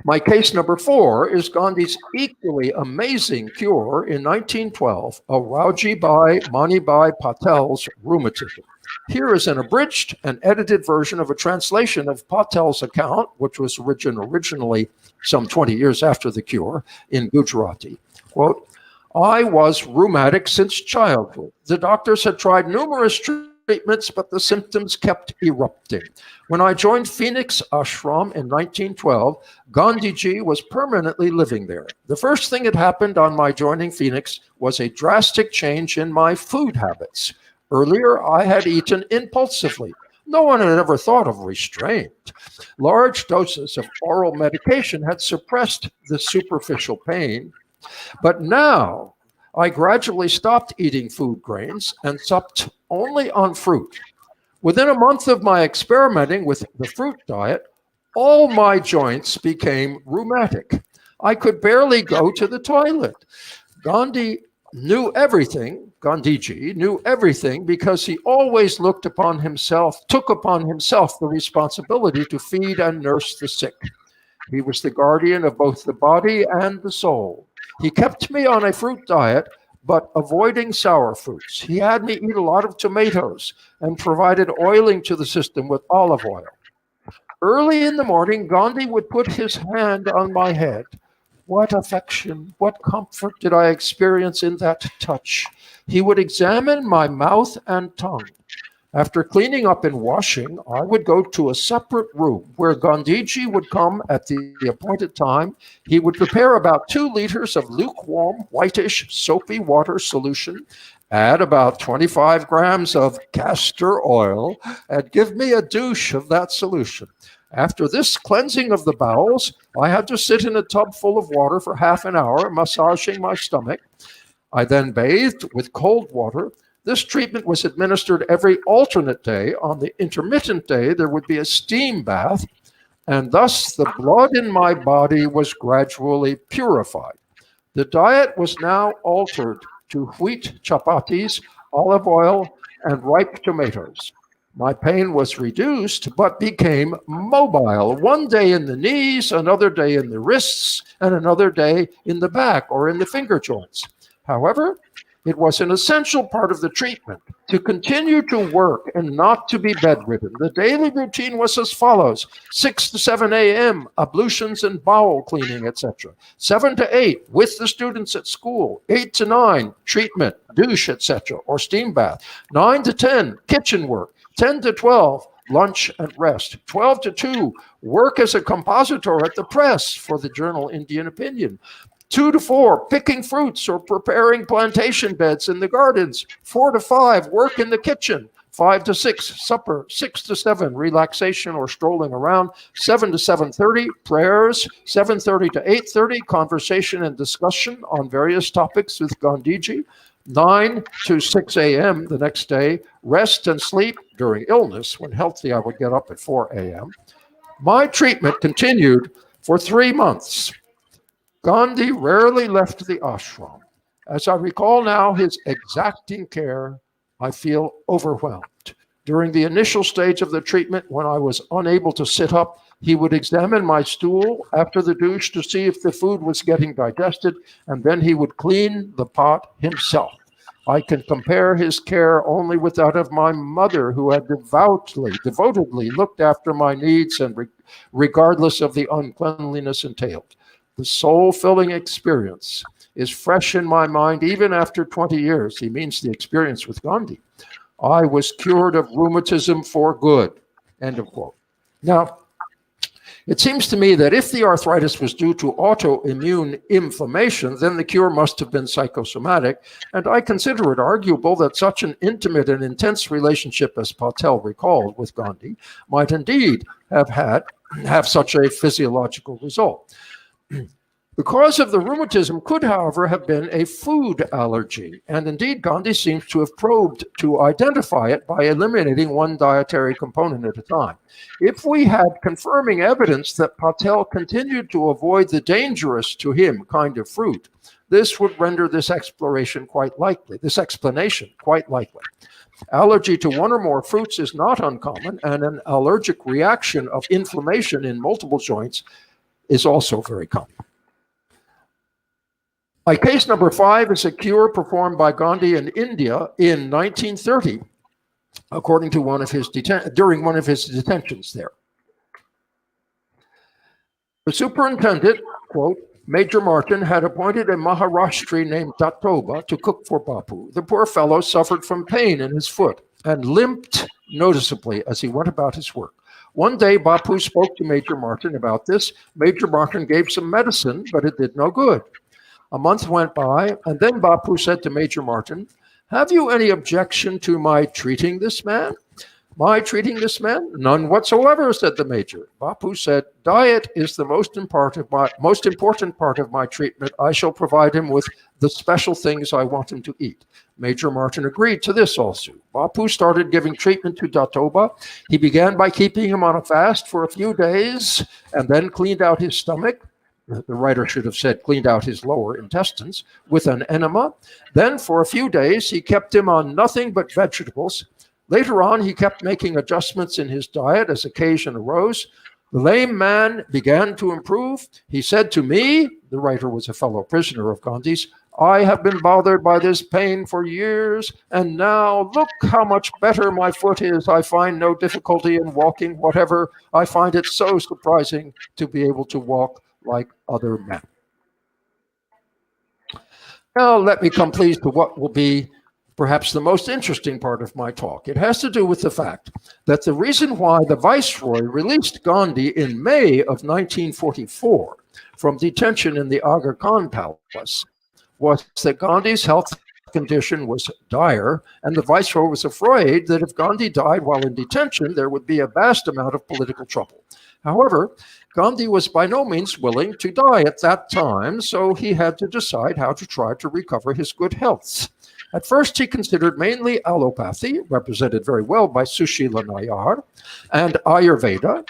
My case number 4 is Gandhi's equally amazing cure in 1912 of Rauji Manibai Patel's rheumatism. Here is an abridged and edited version of a translation of Patel's account, which was originally some 20 years after the cure, in Gujarati. Quote, "I was rheumatic since childhood. The doctors had tried numerous treatments, but the symptoms kept erupting. When I joined Phoenix Ashram in 1912, Gandhiji was permanently living there. The first thing that happened on my joining Phoenix was a drastic change in my food habits. Earlier, I had eaten impulsively. No one had ever thought of restraint. Large doses of oral medication had suppressed the superficial pain. But now, I gradually stopped eating food grains and supped only on fruit. Within a month of my experimenting with the fruit diet, all my joints became rheumatic. I could barely go to the toilet. Gandhiji knew everything because he always took upon himself the responsibility to feed and nurse the sick. He was the guardian of both the body and the soul. He kept me on a fruit diet, but avoiding sour fruits. He had me eat a lot of tomatoes and provided oiling to the system with olive oil. Early in the morning, Gandhi would put his hand on my head. What affection, what comfort did I experience in that touch. He would examine my mouth and tongue. After cleaning up and washing, I would go to a separate room where Gandhiji would come at the appointed time. He would prepare about 2 liters of lukewarm, whitish, soapy water solution, add about 25 grams of castor oil, and give me a douche of that solution. After this cleansing of the bowels, I had to sit in a tub full of water for half an hour, massaging my stomach. I then bathed with cold water. This treatment was administered every alternate day. On the intermittent day, there would be a steam bath, and thus the blood in my body was gradually purified. The diet was now altered to wheat chapatis, olive oil, and ripe tomatoes. My pain was reduced, but became mobile. One day in the knees, another day in the wrists, and another day in the back or in the finger joints. However, it was an essential part of the treatment to continue to work and not to be bedridden. The daily routine was as follows: 6 to 7 a.m., ablutions and bowel cleaning, etc. 7 to 8, with the students at school. 8 to 9, treatment, douche, etc., or steam bath. 9 to 10, kitchen work. 10 to 12, lunch and rest. 12 to 2, work as a compositor at the press for the journal Indian Opinion. 2 to 4, picking fruits or preparing plantation beds in the gardens. 4 to 5, work in the kitchen. 5 to 6, supper. 6 to 7, relaxation or strolling around. 7 to 7:30, prayers. 7:30 to 8:30, conversation and discussion on various topics with Gandhiji. 9 to 6 a.m. the next day, rest and sleep. During illness, when healthy, I would get up at 4 a.m. My treatment continued for 3 months. Gandhi rarely left the ashram. As I recall now his exacting care, I feel overwhelmed. During the initial stage of the treatment, when I was unable to sit up, he would examine my stool after the douche to see if the food was getting digested, and then he would clean the pot himself. I can compare his care only with that of my mother, who had devotedly looked after my needs and regardless of the uncleanliness entailed. The soul-filling experience is fresh in my mind even after 20 years. He means the experience with Gandhi. I was cured of rheumatism for good, end of quote. Now, it seems to me that if the arthritis was due to autoimmune inflammation, then the cure must have been psychosomatic, and I consider it arguable that such an intimate and intense relationship as Patel recalled with Gandhi might indeed have such a physiological result. The cause of the rheumatism could, however, have been a food allergy, and indeed Gandhi seems to have probed to identify it by eliminating one dietary component at a time. If we had confirming evidence that Patel continued to avoid the dangerous to him kind of fruit, this would render this explanation quite likely. Allergy to one or more fruits is not uncommon, and an allergic reaction of inflammation in multiple joints is also very common. My case number 5 is a cure performed by Gandhi in India in 1930, according to during one of his detentions there. The superintendent, quote, Major Martin had appointed a Maharashtri named Datoba to cook for Bapu. The poor fellow suffered from pain in his foot and limped noticeably as he went about his work. One day, Bapu spoke to Major Martin about this. Major Martin gave some medicine, but it did no good. A month went by, and then Bapu said to Major Martin, "Have you any objection to my treating this man?" "My treating this man? None whatsoever," said the Major. Bapu said, "Diet is the most important part of my treatment. I shall provide him with the special things I want him to eat." Major Martin agreed to this also. Bapu started giving treatment to Datoba. He began by keeping him on a fast for a few days and then cleaned out his stomach. The writer should have said cleaned out his lower intestines with an enema. Then for a few days, he kept him on nothing but vegetables. Later on, he kept making adjustments in his diet as occasion arose. The lame man began to improve. He said to me, the writer was a fellow prisoner of Gandhi's, "I have been bothered by this pain for years, and now look how much better my foot is. I find no difficulty in walking whatever. I find it so surprising to be able to walk like other men." Now let me come please to what will be perhaps the most interesting part of my talk. It has to do with the fact that the reason why the Viceroy released Gandhi in May of 1944 from detention in the Aga Khan Palace was that Gandhi's health condition was dire, and the Viceroy was afraid that if Gandhi died while in detention, there would be a vast amount of political trouble. However, Gandhi was by no means willing to die at that time, so he had to decide how to try to recover his good health. At first, he considered mainly allopathy, represented very well by Sushila Nayar, and Ayurveda.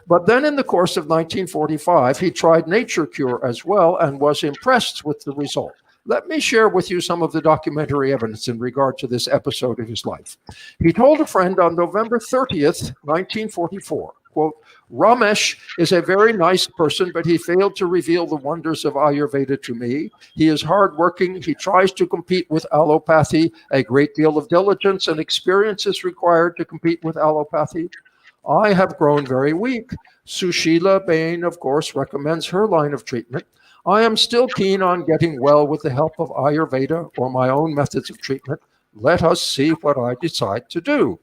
But then in the course of 1945, he tried nature cure as well and was impressed with the result. Let me share with you some of the documentary evidence in regard to this episode of his life. He told a friend on November 30th, 1944, quote, "Ramesh is a very nice person, but he failed to reveal the wonders of Ayurveda to me. He is hardworking. He tries to compete with allopathy. A great deal of diligence and experience is required to compete with allopathy. I have grown very weak. Sushila Bain, of course, recommends her line of treatment. I am still keen on getting well with the help of Ayurveda or my own methods of treatment. Let us see what I decide to do."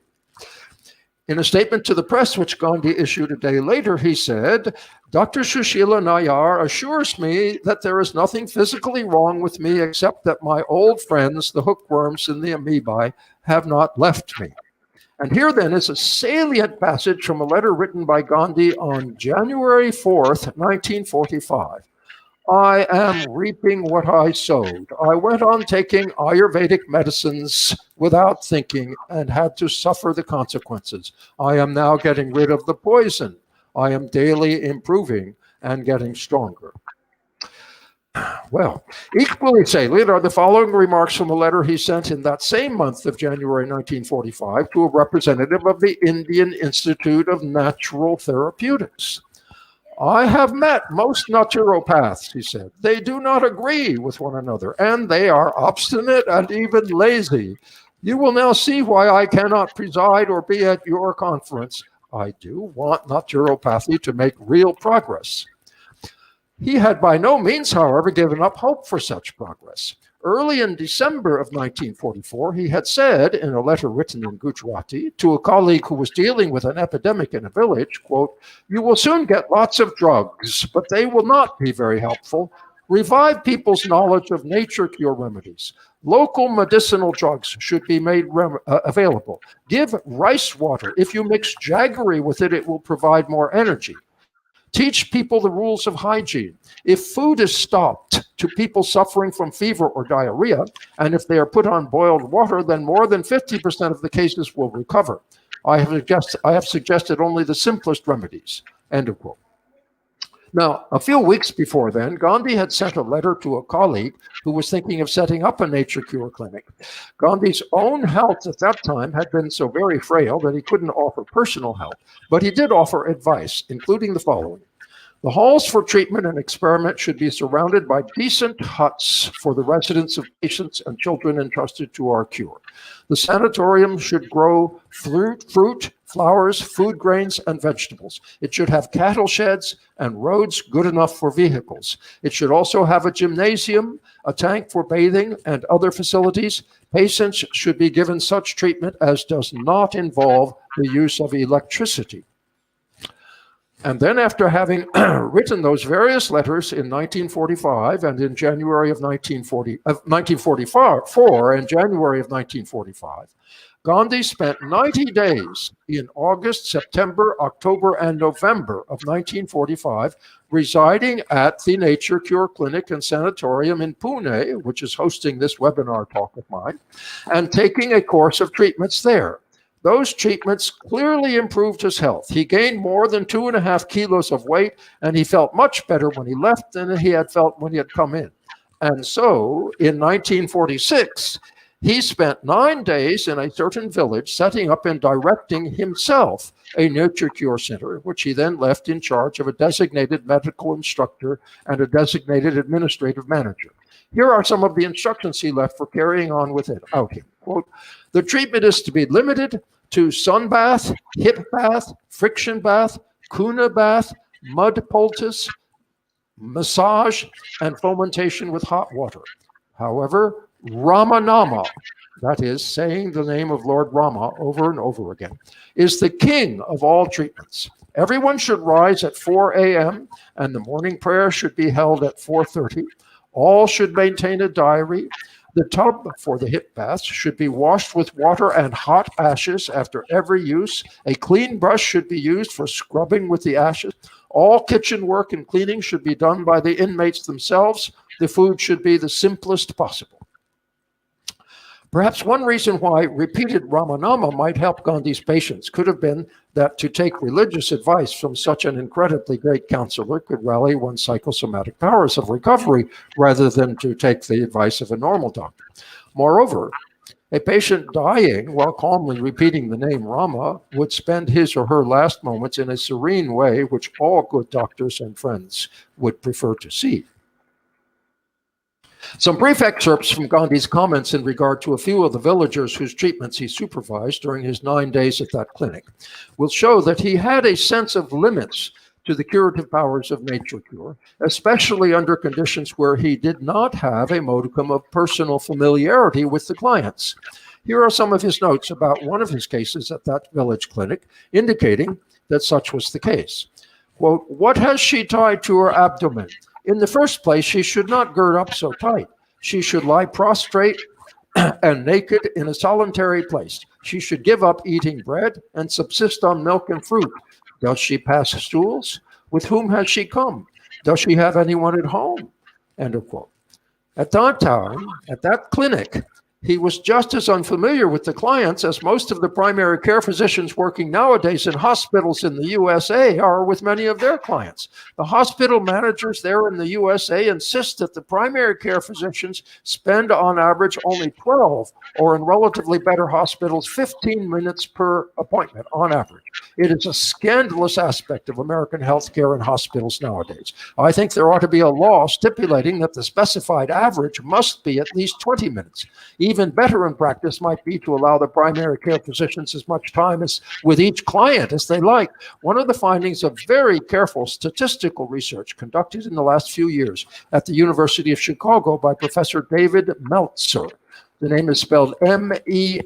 In a statement to the press, which Gandhi issued a day later, he said, "Dr. Sushila Nayar assures me that there is nothing physically wrong with me except that my old friends, the hookworms and the amoebae, have not left me. And here then is a salient passage from a letter written by Gandhi on January 4th, 1945. I am reaping what I sowed. I went on taking Ayurvedic medicines without thinking and had to suffer the consequences. I am now getting rid of the poison. I am daily improving and getting stronger. Well, equally salient are the following remarks from a letter he sent in that same month of January 1945 to a representative of the Indian Institute of Natural Therapeutics. I have met most naturopaths, he said. They do not agree with one another, and they are obstinate and even lazy. You will now see why I cannot preside or be at your conference. I do want naturopathy to make real progress. He had by no means, however, given up hope for such progress. Early in December of 1944, he had said in a letter written in Gujarati to a colleague who was dealing with an epidemic in a village, quote, "You will soon get lots of drugs, but they will not be very helpful. Revive people's knowledge of nature cure remedies. Local medicinal drugs should be made available. Give rice water. If you mix jaggery with it, it will provide more energy. Teach people the rules of hygiene. If food is stopped to people suffering from fever or diarrhea, and if they are put on boiled water, then more than 50% of the cases will recover. I have suggested only the simplest remedies." End of quote. Now, a few weeks before then, Gandhi had sent a letter to a colleague who was thinking of setting up a nature cure clinic. Gandhi's own health at that time had been so very frail that he couldn't offer personal help, but he did offer advice, including the following. The halls for treatment and experiment should be surrounded by decent huts for the residents of patients and children entrusted to our cure. The sanatorium should grow fruit, flowers, food grains, and vegetables. It should have cattle sheds and roads good enough for vehicles. It should also have a gymnasium, a tank for bathing, and other facilities. Patients should be given such treatment as does not involve the use of electricity. And then after having written those various letters in 1945 and in January of 1944 and January of 1945, Gandhi spent 90 days in August, September, October, and November of 1945 residing at the Nature Cure Clinic and Sanatorium in Pune, which is hosting this webinar talk of mine, and taking a course of treatments there. Those treatments clearly improved his health. He gained more than 2.5 kilos of weight, and he felt much better when he left than he had felt when he had come in. And so, in 1946, he spent 9 days in a certain village setting up and directing himself a nature cure center, which he then left in charge of a designated medical instructor and a designated administrative manager. Here are some of the instructions he left for carrying on with it. Outing. Quote, "The treatment is to be limited to sun bath, hip bath, friction bath, kuna bath, mud poultice, massage, and fomentation with hot water. However, Ramanama, that is, saying the name of Lord Rama over and over again, is the king of all treatments. Everyone should rise at 4 a.m., and the morning prayer should be held at 4:30. All should maintain a diary. The tub for the hip baths should be washed with water and hot ashes after every use. A clean brush should be used for scrubbing with the ashes. All kitchen work and cleaning should be done by the inmates themselves. The food should be the simplest possible." Perhaps one reason why repeated Ramanama might help Gandhi's patients could have been that to take religious advice from such an incredibly great counselor could rally one's psychosomatic powers of recovery rather than to take the advice of a normal doctor. Moreover, a patient dying while calmly repeating the name Rama would spend his or her last moments in a serene way, which all good doctors and friends would prefer to see. Some brief excerpts from Gandhi's comments in regard to a few of the villagers whose treatments he supervised during his 9 days at that clinic will show that he had a sense of limits to the curative powers of nature cure, especially under conditions where he did not have a modicum of personal familiarity with the clients. Here are some of his notes about one of his cases at that village clinic, indicating that such was the case. Quote, "What has she tied to her abdomen? In the first place, she should not gird up so tight. She should lie prostrate and naked in a solitary place. She should give up eating bread and subsist on milk and fruit. Does she pass stools? With whom has she come? Does she have anyone at home? End of quote. At that time, at that clinic, he was just as unfamiliar with the clients as most of the primary care physicians working nowadays in hospitals in the USA are with many of their clients. The hospital managers there in the USA insist that the primary care physicians spend on average only 12, or in relatively better hospitals, 15 minutes per appointment on average. It is a scandalous aspect of American healthcare and hospitals nowadays. I think there ought to be a law stipulating that the specified average must be at least 20 minutes. Even better in practice might be to allow the primary care physicians as much time as with each client as they like. One of the findings of very careful statistical research conducted in the last few years at the University of Chicago by Professor David Meltzer, the name is spelled Meltzer,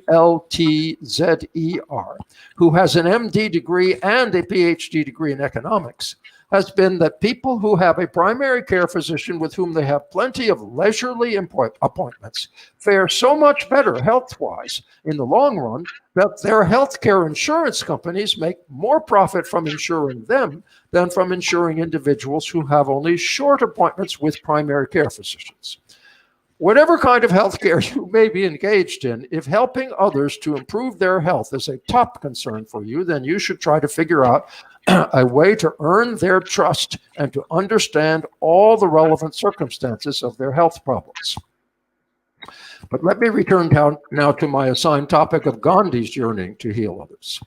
who has an MD degree and a PhD degree in economics, has been that people who have a primary care physician with whom they have plenty of leisurely appointments fare so much better health-wise in the long run that their healthcare insurance companies make more profit from insuring them than from insuring individuals who have only short appointments with primary care physicians. Whatever kind of healthcare you may be engaged in, if helping others to improve their health is a top concern for you, then you should try to figure out a way to earn their trust and to understand all the relevant circumstances of their health problems. But let me return now to my assigned topic of Gandhi's yearning to heal others.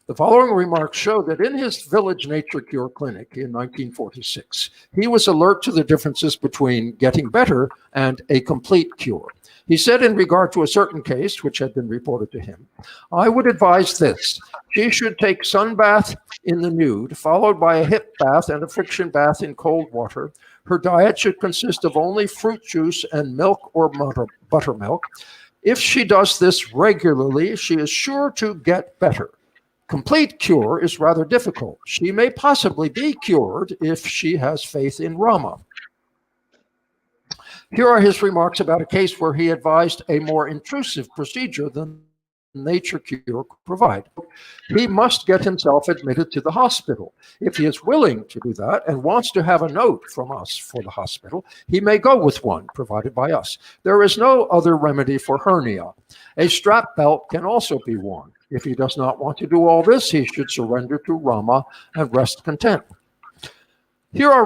The following remarks show that in his village nature cure clinic in 1946, he was alert to the differences between getting better and a complete cure. He said in regard to a certain case, which had been reported to him, I would advise this. She should take sun-bath in the nude, followed by a hip bath and a friction bath in cold water. Her diet should consist of only fruit juice and milk or buttermilk. If she does this regularly, she is sure to get better. Complete cure is rather difficult. She may possibly be cured if she has faith in Rama. Here are his remarks about a case where he advised a more intrusive procedure than nature cure could provide. He must get himself admitted to the hospital. If he is willing to do that and wants to have a note from us for the hospital, he may go with one provided by us. There is no other remedy for hernia. A strap belt can also be worn. If he does not want to do all this, he should surrender to Rama and rest content. Here are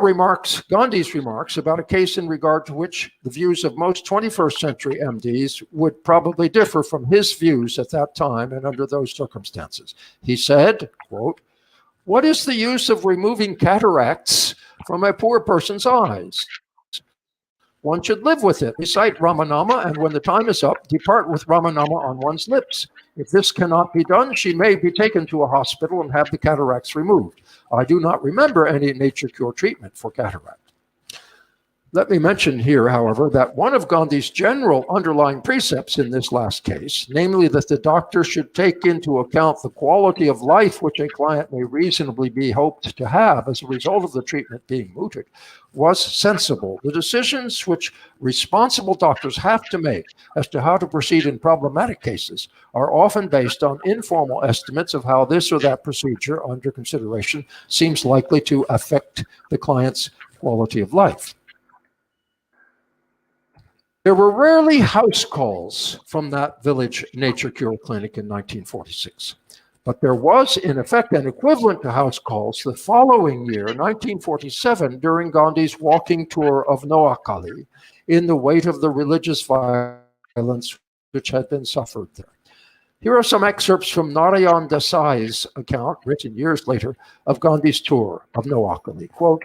Gandhi's remarks about a case in regard to which the views of most 21st century MDs would probably differ from his views at that time and under those circumstances. He said, quote, "What is the use of removing cataracts from a poor person's eyes? One should live with it. Recite Ramanama, and when the time is up, depart with Ramanama on one's lips. If this cannot be done, she may be taken to a hospital and have the cataracts removed. I do not remember any nature cure treatment for cataract." Let me mention here, however, that one of Gandhi's general underlying precepts in this last case, namely that the doctor should take into account the quality of life which a client may reasonably be hoped to have as a result of the treatment being mooted, was sensible. The decisions which responsible doctors have to make as to how to proceed in problematic cases are often based on informal estimates of how this or that procedure under consideration seems likely to affect the client's quality of life. There were rarely house calls from that village nature cure clinic in 1946, but there was in effect an equivalent to house calls the following year, 1947, during Gandhi's walking tour of Noakhali in the wake of the religious violence which had been suffered there. Here are some excerpts from Narayan Desai's account, written years later, of Gandhi's tour of Noakhali. Quote,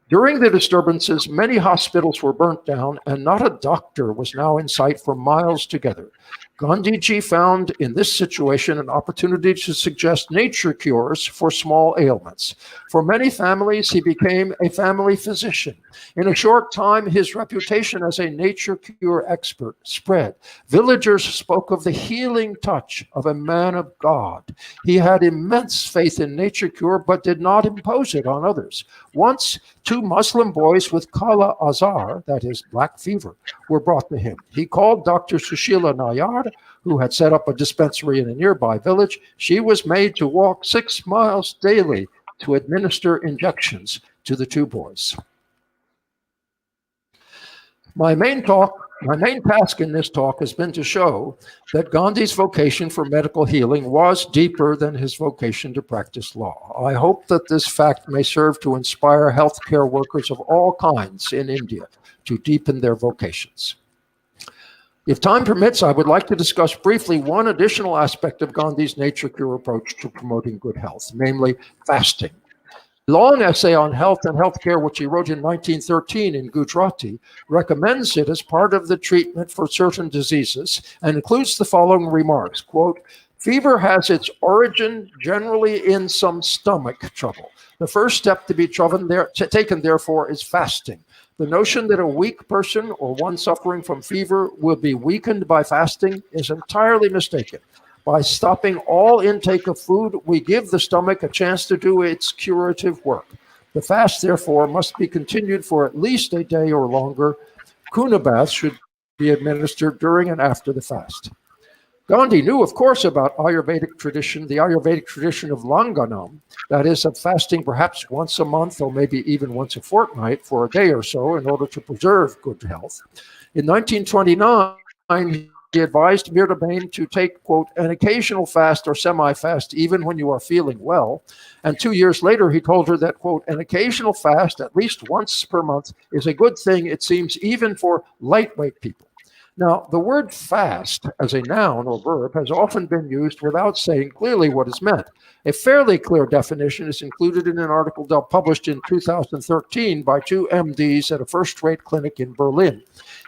"During the disturbances, many hospitals were burnt down and not a doctor was now in sight for miles together. Gandhiji found in this situation an opportunity to suggest nature cures for small ailments. For many families, he became a family physician. In a short time, his reputation as a nature cure expert spread. Villagers spoke of the healing touch of a man of God. He had immense faith in nature cure, but did not impose it on others. Once, two Muslim boys with Kala Azar, that is, black fever, were brought to him. He called Dr. Sushila Nayar, who had set up a dispensary in a nearby village. She was made to walk 6 miles daily to administer injections to the 2 boys. My main task in this talk has been to show that Gandhi's vocation for medical healing was deeper than his vocation to practice law. I hope that this fact may serve to inspire healthcare workers of all kinds in India to deepen their vocations. If time permits, I would like to discuss briefly one additional aspect of Gandhi's nature cure approach to promoting good health, namely fasting. A long essay on health and healthcare, which he wrote in 1913 in Gujarati, recommends it as part of the treatment for certain diseases and includes the following remarks, quote, "Fever has its origin generally in some stomach trouble. The first step to be taken, therefore, is fasting. The notion that a weak person or one suffering from fever will be weakened by fasting is entirely mistaken. By stopping all intake of food, we give the stomach a chance to do its curative work. The fast, therefore, must be continued for at least a day or longer. Kuna baths should be administered during and after the fast." Gandhi knew, of course, about the Ayurvedic tradition of Langanam, that is, of fasting perhaps once a month or maybe even once a fortnight for a day or so in order to preserve good health. In 1929, he advised Mirabain to take, quote, "an occasional fast or semi-fast even when you are feeling well." And 2 years later, he told her that, quote, "an occasional fast at least once per month is a good thing, it seems, even for lightweight people." Now, the word fast as a noun or verb has often been used without saying clearly what is meant. A fairly clear definition is included in an article published in 2013 by 2 MDs at a first-rate clinic in Berlin.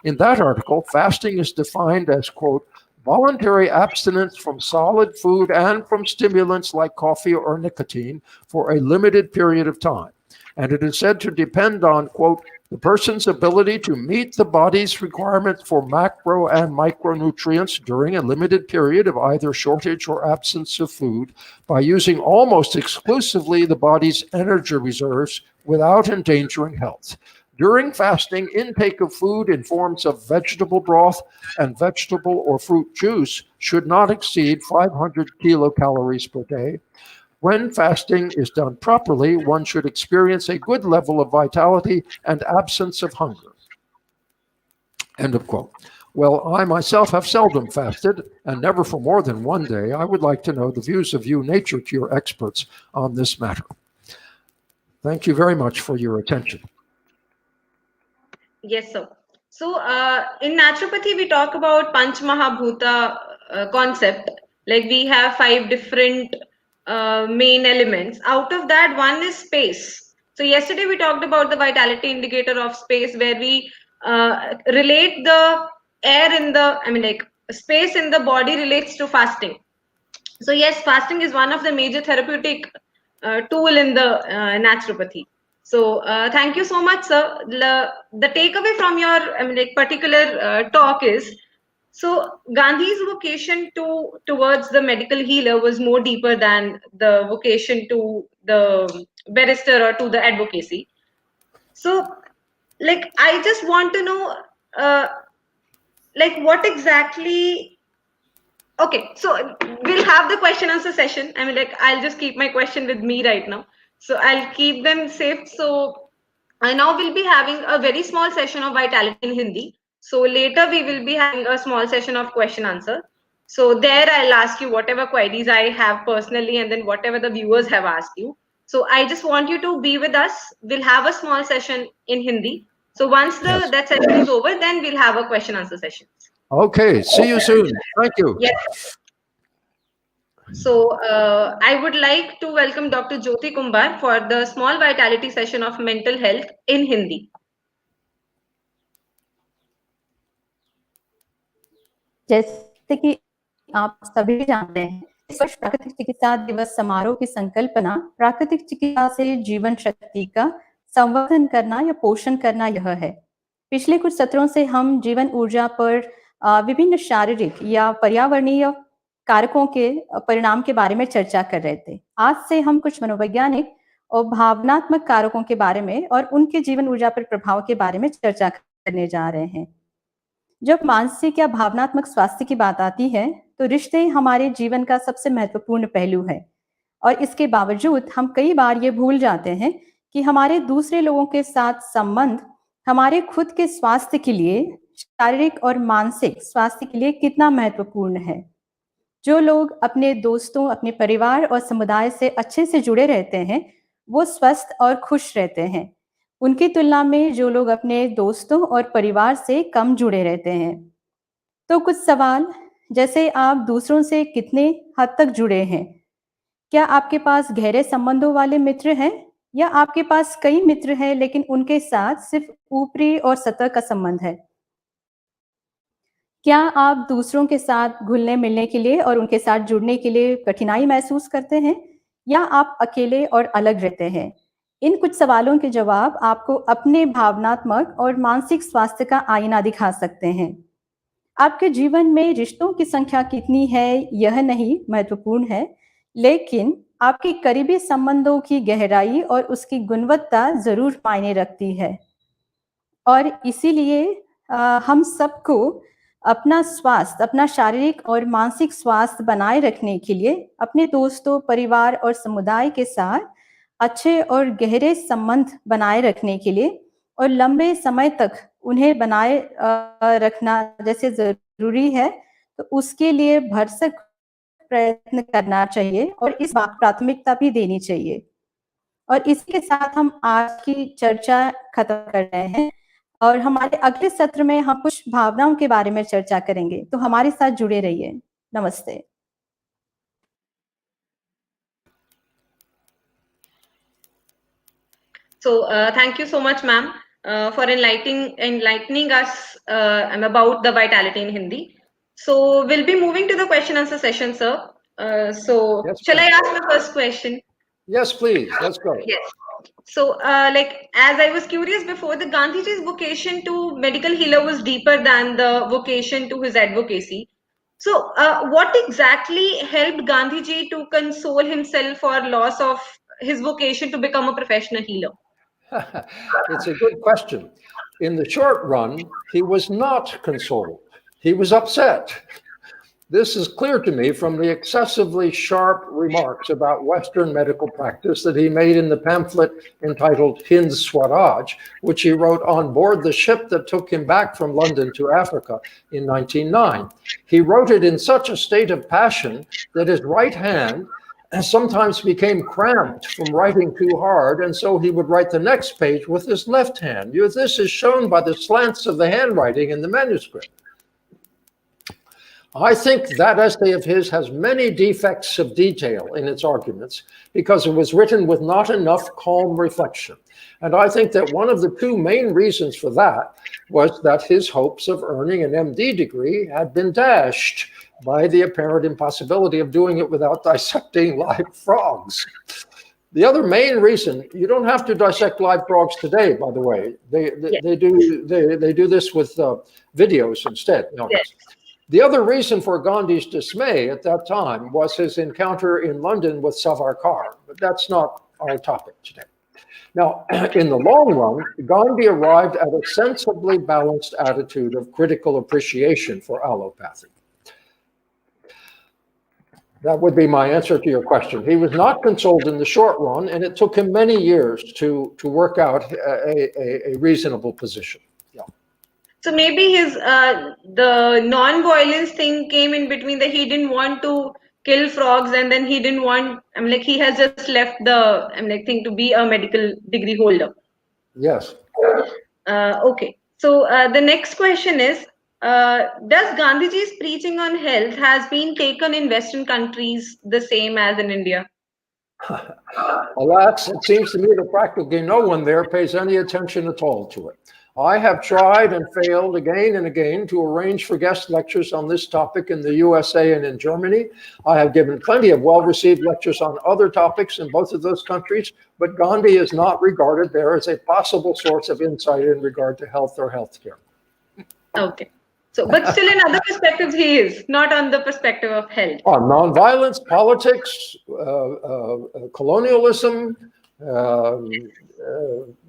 In that article, fasting is defined as, quote, "voluntary abstinence from solid food and from stimulants like coffee or nicotine for a limited period of time. And it is said to depend on, quote, the person's ability to meet the body's requirements for macro and micronutrients during a limited period of either shortage or absence of food by using almost exclusively the body's energy reserves without endangering health. During fasting, intake of food in forms of vegetable broth and vegetable or fruit juice should not exceed 500 kilocalories per day. When fasting is done properly, one should experience a good level of vitality and absence of hunger." End of quote. Well, I myself have seldom fasted, and never for more than one day. I would like to know the views of you nature cure experts on this matter. Thank you very much for your attention. Yes, sir. So in naturopathy, we talk about Panch Mahabhuta concept. Like we have 5 different main elements. Out of that, one is space. So yesterday we talked about the vitality indicator of space, where we relate the air in the, space in the body relates to fasting. So yes, fasting is one of the major therapeutic tool in the naturopathy. So thank you so much, sir. The takeaway from your particular talk is, so Gandhi's vocation towards the medical healer was more deeper than the vocation to the barrister or to the advocacy. So, like, I just want to know, what exactly. Okay, so we'll have the question answer session. I'll just keep my question with me right now. So I'll keep them safe. So now we'll be having a very small session of vitality in Hindi. So later we will be having a small session of question answer. So there I'll ask you whatever queries I have personally, and then whatever the viewers have asked you. So I just want you to be with us. We'll have a small session in Hindi. So once that session is over, then we'll have a question answer session. Okay, see you soon. Thank you. Yes. So I would like to welcome Dr. Jyoti Kumbar for the small vitality session of mental health in Hindi. जैसे कि आप सभी जानते हैं, इस वर्ष प्राकृतिक चिकित्सा दिवस समारोह की संकल्पना प्राकृतिक चिकित्सा से जीवन शक्ति का संवर्धन करना या पोषण करना यह है। पिछले कुछ सत्रों से हम जीवन ऊर्जा पर विभिन्न शारीरिक या पर्यावरणीय कारकों के परिणाम के बारे में चर्चा कर रहे थे। आज से हम कुछ मनोवैज्ञानिक और भावनात्मक कारकों के बारे में और उनके जीवन ऊर्जा पर प्रभाव के बारे में चर्चा करने जा रहे हैं। जब मानसिक या भावनात्मक स्वास्थ्य की बात आती है तो रिश्ते हमारे जीवन का सबसे महत्वपूर्ण पहलू है, और इसके बावजूद हम कई बार ये भूल जाते हैं कि हमारे दूसरे लोगों के साथ संबंध हमारे खुद के स्वास्थ्य के लिए, शारीरिक और मानसिक स्वास्थ्य के लिए कितना महत्वपूर्ण है। जो लोग अपने दोस्तों, अपने परिवार और समुदाय से अच्छे से जुड़े रहते हैं, वो स्वस्थ और खुश रहते हैं, उनकी तुलना में जो लोग अपने दोस्तों और परिवार से कम जुड़े रहते हैं। तो कुछ सवाल, जैसे आप दूसरों से कितने हद तक जुड़े हैं? क्या आपके पास गहरे संबंधों वाले मित्र हैं, या आपके पास कई मित्र हैं लेकिन उनके साथ सिर्फ ऊपरी और सतह का संबंध है? क्या आप दूसरों के साथ घुलने मिलने के लिए और उनके साथ जुड़ने के लिए कठिनाई महसूस करते हैं, या आप अकेले और अलग रहते हैं? इन कुछ सवालों के जवाब आपको अपने भावनात्मक और मानसिक स्वास्थ्य का आईना दिखा सकते हैं। आपके जीवन में रिश्तों की संख्या कितनी है यह नहीं महत्वपूर्ण है, लेकिन आपके करीबी संबंधों की गहराई और उसकी गुणवत्ता जरूर मायने रखती है। और इसीलिए हम सबको अपना स्वास्थ्य, अपना शारीरिक और मानसिक स्वास्थ्य बनाए रखने के लिए अपने दोस्तों, परिवार और समुदाय के साथ अच्छे और गहरे संबंध बनाए रखने के लिए और लंबे समय तक उन्हें बनाए रखना जैसे जरूरी है, तो उसके लिए भरसक प्रयत्न करना चाहिए और इस बात प्राथमिकता भी देनी चाहिए। और इसी के साथ हम आज की चर्चा खत्म कर रहे हैं, और हमारे अगले सत्र में हम कुछ भावनाओं के बारे में चर्चा करेंगे, तो हमारे साथ जुड़े रहिए। नमस्ते। So thank you so much, ma'am, for enlightening us about the vitality in Hindi. So we'll be moving to the question answer session, sir. So Yes, shall I please. ask the first question? Yes, please. Let's go. Yes. So, like, as I was curious before, the Gandhiji's vocation to medical healer was deeper than the vocation to his advocacy. So, what exactly helped Gandhiji to console himself for loss of his vocation to become a professional healer? It's a good question. In the short run, he was not consoled. He was upset. This is clear to me from the excessively sharp remarks about Western medical practice that he made in the pamphlet entitled Hind Swaraj, which he wrote on board the ship that took him back from London to Africa in 1909. He wrote it in such a state of passion that his right hand sometimes became cramped from writing too hard, and so he would write the next page with his left hand. This is shown by the slants of the handwriting in the manuscript. I think that essay of his has many defects of detail in its arguments because it was written with not enough calm reflection. And I think that one of the two main reasons for that was that his hopes of earning an MD degree had been dashed by the apparent impossibility of doing it without dissecting live frogs. The other main reason, you don't have to dissect live frogs today, by the way. They do this with videos instead. Yes. The other reason for Gandhi's dismay at that time was his encounter in London with Savarkar, but that's not our topic today. Now, in the long run, Gandhi arrived at a sensibly balanced attitude of critical appreciation for allopathy. That would be my answer to your question. He was not consoled in the short run, and it took him many years to work out a reasonable position. So maybe his the non-violence thing came in between, that he didn't want to kill frogs, and then he didn't want, he has just left the thing to be a medical degree holder. Yes. Okay. So the next question is, does Gandhiji's preaching on health has been taken in Western countries the same as in India? Alas, it seems to me that practically no one there pays any attention at all to it. I have tried and failed again and again to arrange for guest lectures on this topic in the USA and in Germany. I have given plenty of well-received lectures on other topics in both of those countries, but Gandhi is not regarded there as a possible source of insight in regard to health or healthcare. Okay. So, but still in other perspectives he is, not on the perspective of health. On nonviolence, politics, colonialism,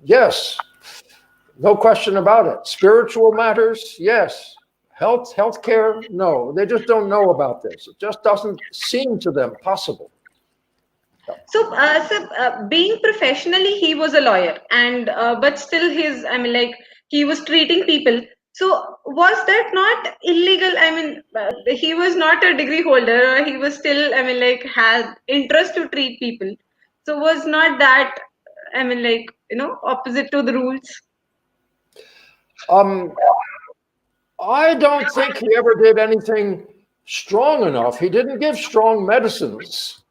Yes, no question about it. Spiritual matters, yes. Healthcare, no. They just don't know about this. It just doesn't seem to them possible. So, being professionally, he was a lawyer, and but still, he was treating people. So, was that not illegal? I mean, he was not a degree holder, or he was still, had interest to treat people. So, was not that, opposite to the rules? I don't think he ever did anything strong enough. He didn't give strong medicines.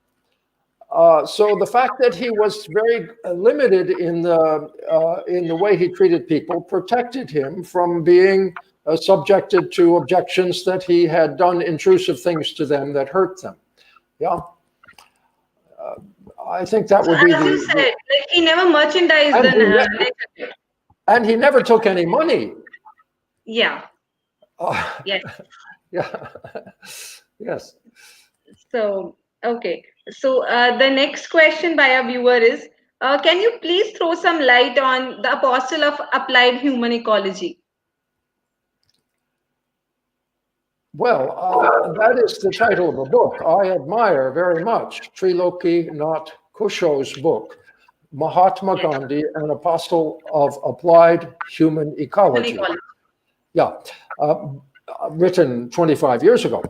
So the fact that he was very limited in the way he treated people protected him from being subjected to objections that he had done intrusive things to them that hurt them. Yeah, I think that would be As you said, like he never merchandised and the. and he never took any money. Yeah. Yes. Yeah. Yes. So, okay. So, the next question by a viewer is, can you please throw some light on the apostle of applied human ecology? Well, that is the title of a book I admire very much. Triloki Nath Kusho's book, Mahatma Gandhi, an apostle of applied human ecology. Yeah, written 25 years ago.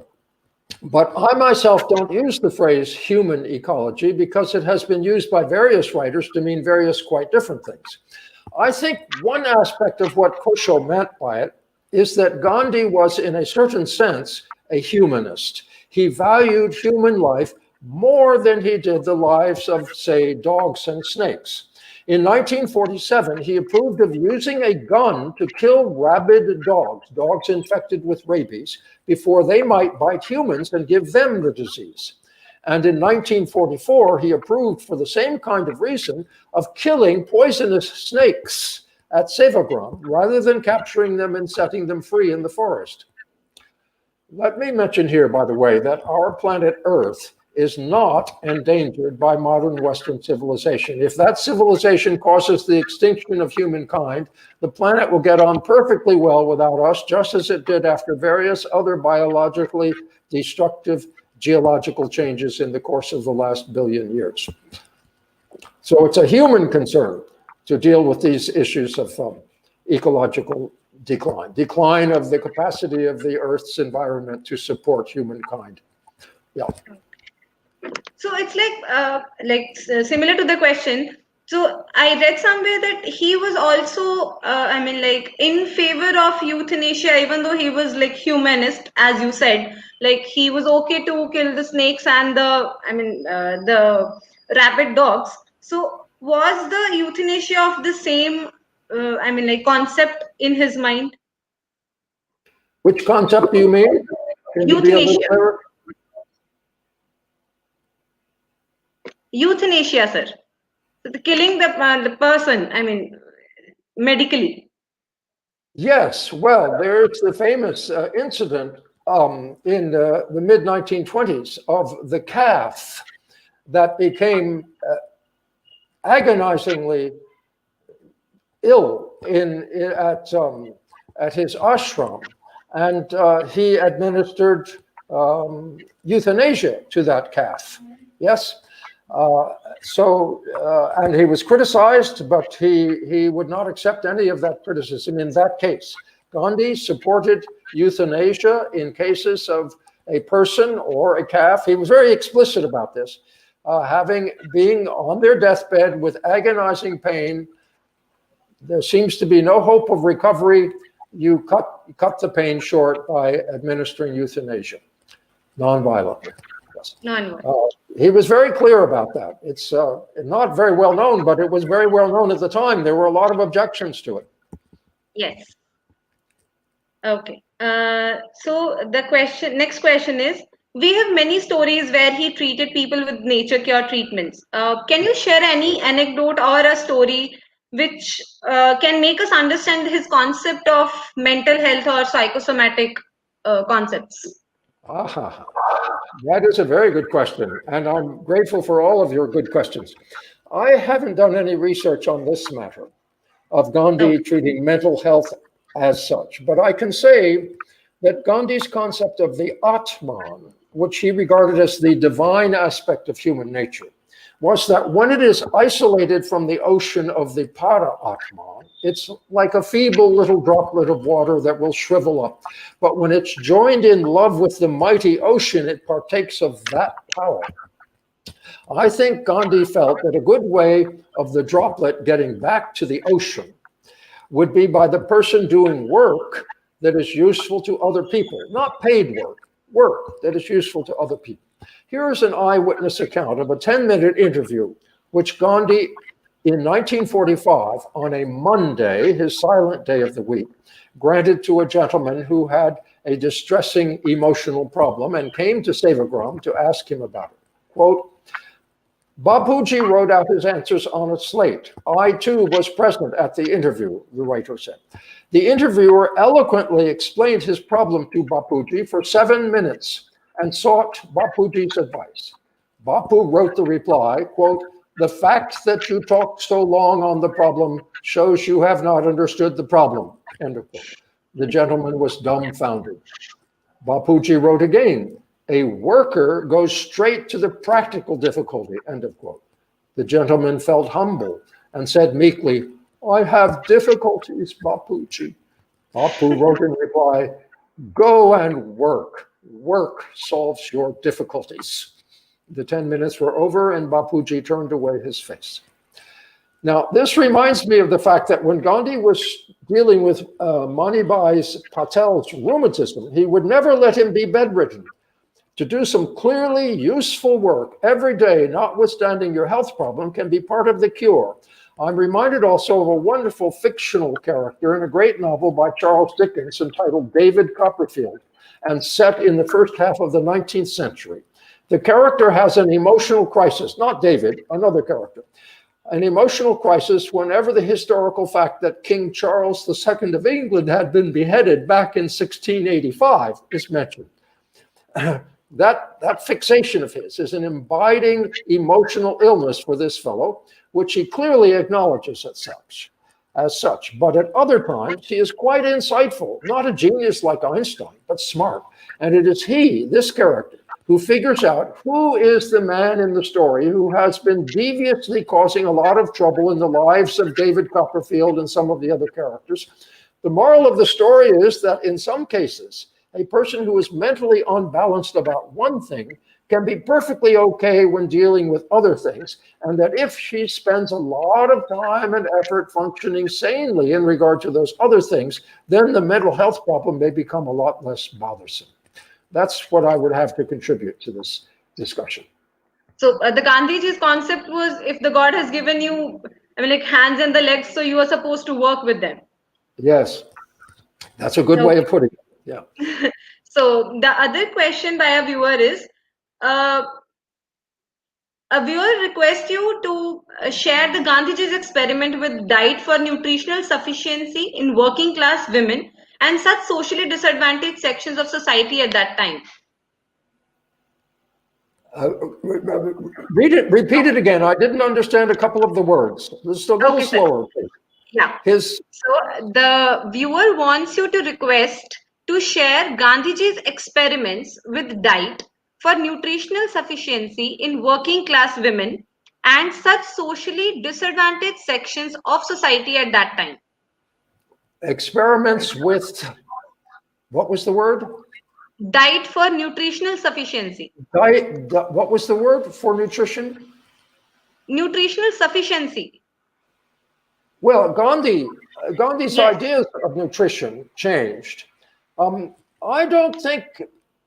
But I myself don't use the phrase human ecology because it has been used by various writers to mean various quite different things. I think one aspect of what Kusho meant by it is that Gandhi was, in a certain sense, a humanist. He valued human life more than he did the lives of, say, dogs and snakes. In 1947, he approved of using a gun to kill rabid dogs infected with rabies, before they might bite humans and give them the disease. And in 1944, he approved, for the same kind of reason, of killing poisonous snakes at Sevagram, rather than capturing them and setting them free in the forest. Let me mention here, by the way, that our planet Earth is not endangered by modern Western civilization. If that civilization causes the extinction of humankind, the planet will get on perfectly well without us, just as it did after various other biologically destructive geological changes in the course of the last billion years. So it's a human concern to deal with these issues of ecological decline of the capacity of the Earth's environment to support humankind. Yeah. So it's similar to the question. So I read somewhere that he was also, in favor of euthanasia, even though he was like humanist, as you said. Like he was okay to kill the snakes and the rabid dogs. So was the euthanasia of the same, concept in his mind? Which concept do you mean? Can you be a little clearer? Euthanasia, sir. So the killing the person, medically. Yes, well, there's the famous incident in the mid-1920s of the calf that became agonizingly ill at his ashram, and he administered euthanasia to that calf. Yes. And he was criticized, but he would not accept any of that criticism in that case. Gandhi supported euthanasia in cases of a person or a calf. He was very explicit about this, being on their deathbed with agonizing pain. There seems to be no hope of recovery. You cut the pain short by administering euthanasia, non-violently. Yes. He was very clear about that. It's not very well known, but it was very well known at the time. There were a lot of objections to it. Yes. Okay. So the next question is, we have many stories where he treated people with nature cure treatments. Can you share any anecdote or a story which can make us understand his concept of mental health or psychosomatic concepts? That is a very good question, and I'm grateful for all of your good questions. I haven't done any research on this matter of Gandhi treating mental health as such, but I can say that Gandhi's concept of the Atman, which he regarded as the divine aspect of human nature, was that when it is isolated from the ocean of the Para-Atman, it's like a feeble little droplet of water that will shrivel up. But when it's joined in love with the mighty ocean, it partakes of that power. I think Gandhi felt that a good way of the droplet getting back to the ocean would be by the person doing work that is useful to other people, not paid work, work that is useful to other people. Here is an eyewitness account of a 10-minute interview, which Gandhi in 1945, on a Monday, his silent day of the week, granted to a gentleman who had a distressing emotional problem and came to Sevagram to ask him about it. Quote, Bapuji wrote out his answers on a slate. I too was present at the interview, the writer said. The interviewer eloquently explained his problem to Bapuji for 7 minutes and sought Bapuji's advice. Bapu wrote the reply, quote, the fact that you talked so long on the problem shows you have not understood the problem, end of quote. The gentleman was dumbfounded. Bapuji wrote again, a worker goes straight to the practical difficulty, end of quote. The gentleman felt humble and said meekly, I have difficulties, Bapuji. Bapu wrote in reply, go and work. Work solves your difficulties. The 10 minutes were over and Bapuji turned away his face. Now, this reminds me of the fact that when Gandhi was dealing with Manibhai Patel's rheumatism, he would never let him be bedridden. To do some clearly useful work every day, notwithstanding your health problem, can be part of the cure. I'm reminded also of a wonderful fictional character in a great novel by Charles Dickens entitled David Copperfield and set in the first half of the 19th century. The character has an emotional crisis, not David, another character, an emotional crisis whenever the historical fact that King Charles II of England had been beheaded back in 1685 is mentioned. That fixation of his is an abiding emotional illness for this fellow, which he clearly acknowledges as such. But at other times, he is quite insightful, not a genius like Einstein, but smart. And it is he, this character, who figures out who is the man in the story who has been deviously causing a lot of trouble in the lives of David Copperfield and some of the other characters. The moral of the story is that in some cases, a person who is mentally unbalanced about one thing can be perfectly okay when dealing with other things, and that if she spends a lot of time and effort functioning sanely in regard to those other things, then the mental health problem may become a lot less bothersome. That's what I would have to contribute to this discussion. So the Gandhiji's concept was, if the God has given you, like hands and the legs, so you are supposed to work with them. Yes, that's a good way of putting it. Yeah. So the other question by a viewer is, a viewer requests you to share the Gandhiji's experiment with diet for nutritional sufficiency in working class women and such socially disadvantaged sections of society at that time. Repeat it again. I didn't understand a couple of the words. Just a little slower. Yeah. So the viewer wants you to request to share Gandhiji's experiments with diet for nutritional sufficiency in working class women and such socially disadvantaged sections of society at that time. Experiments with, what was the word? Diet for nutritional sufficiency. Diet, what was the word for nutrition? Nutritional sufficiency. Well, Gandhi's ideas of nutrition changed. I don't think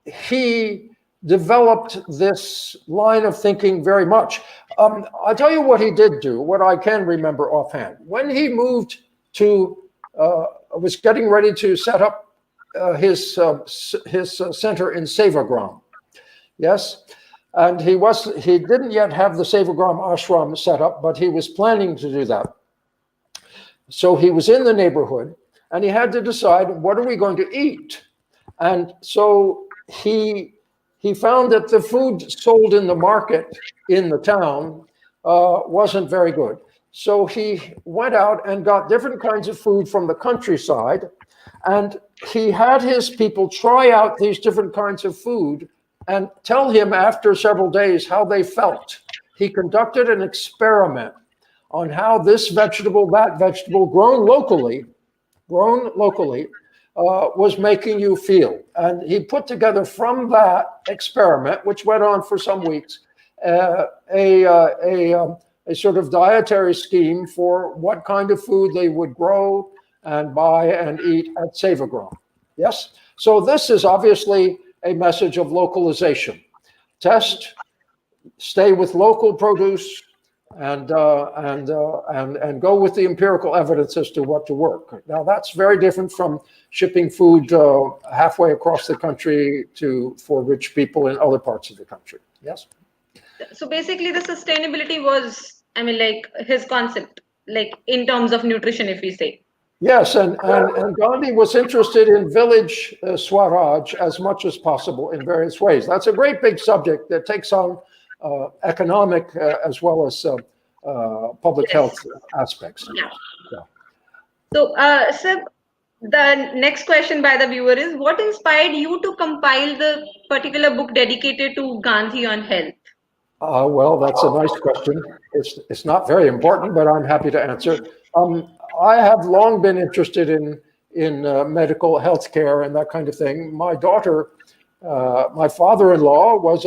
he developed this line of thinking very much. I'll tell you what he did do, what I can remember offhand. When he moved to, was getting ready to set up his center in Sevagram, yes? And he didn't yet have the Sevagram ashram set up, but he was planning to do that. So he was in the neighborhood and he had to decide, what are we going to eat? And so he found that the food sold in the market in the town wasn't very good. So he went out and got different kinds of food from the countryside, and he had his people try out these different kinds of food and tell him after several days how they felt. He conducted an experiment on how this vegetable, that vegetable, grown locally, was making you feel. And he put together from that experiment, which went on for some weeks, a sort of dietary scheme for what kind of food they would grow and buy and eat at Save-A-Grown. Yes? So this is obviously a message of localization. Test, stay with local produce, and go with the empirical evidence as to what to work. Now that's very different from shipping food halfway across the country for rich people in other parts of the country. Yes. So basically, the sustainability was, I mean, like his concept, like in terms of nutrition, if we say. Yes, and Gandhi was interested in village Swaraj as much as possible in various ways. That's a great big subject that takes on economic as well as public health aspects. Yeah. So, sir, the next question by the viewer is, what inspired you to compile the particular book dedicated to Gandhi on health? Well, that's a nice question. It's not very important, but I'm happy to answer. I have long been interested in medical health care and that kind of thing. My daughter, my father-in-law was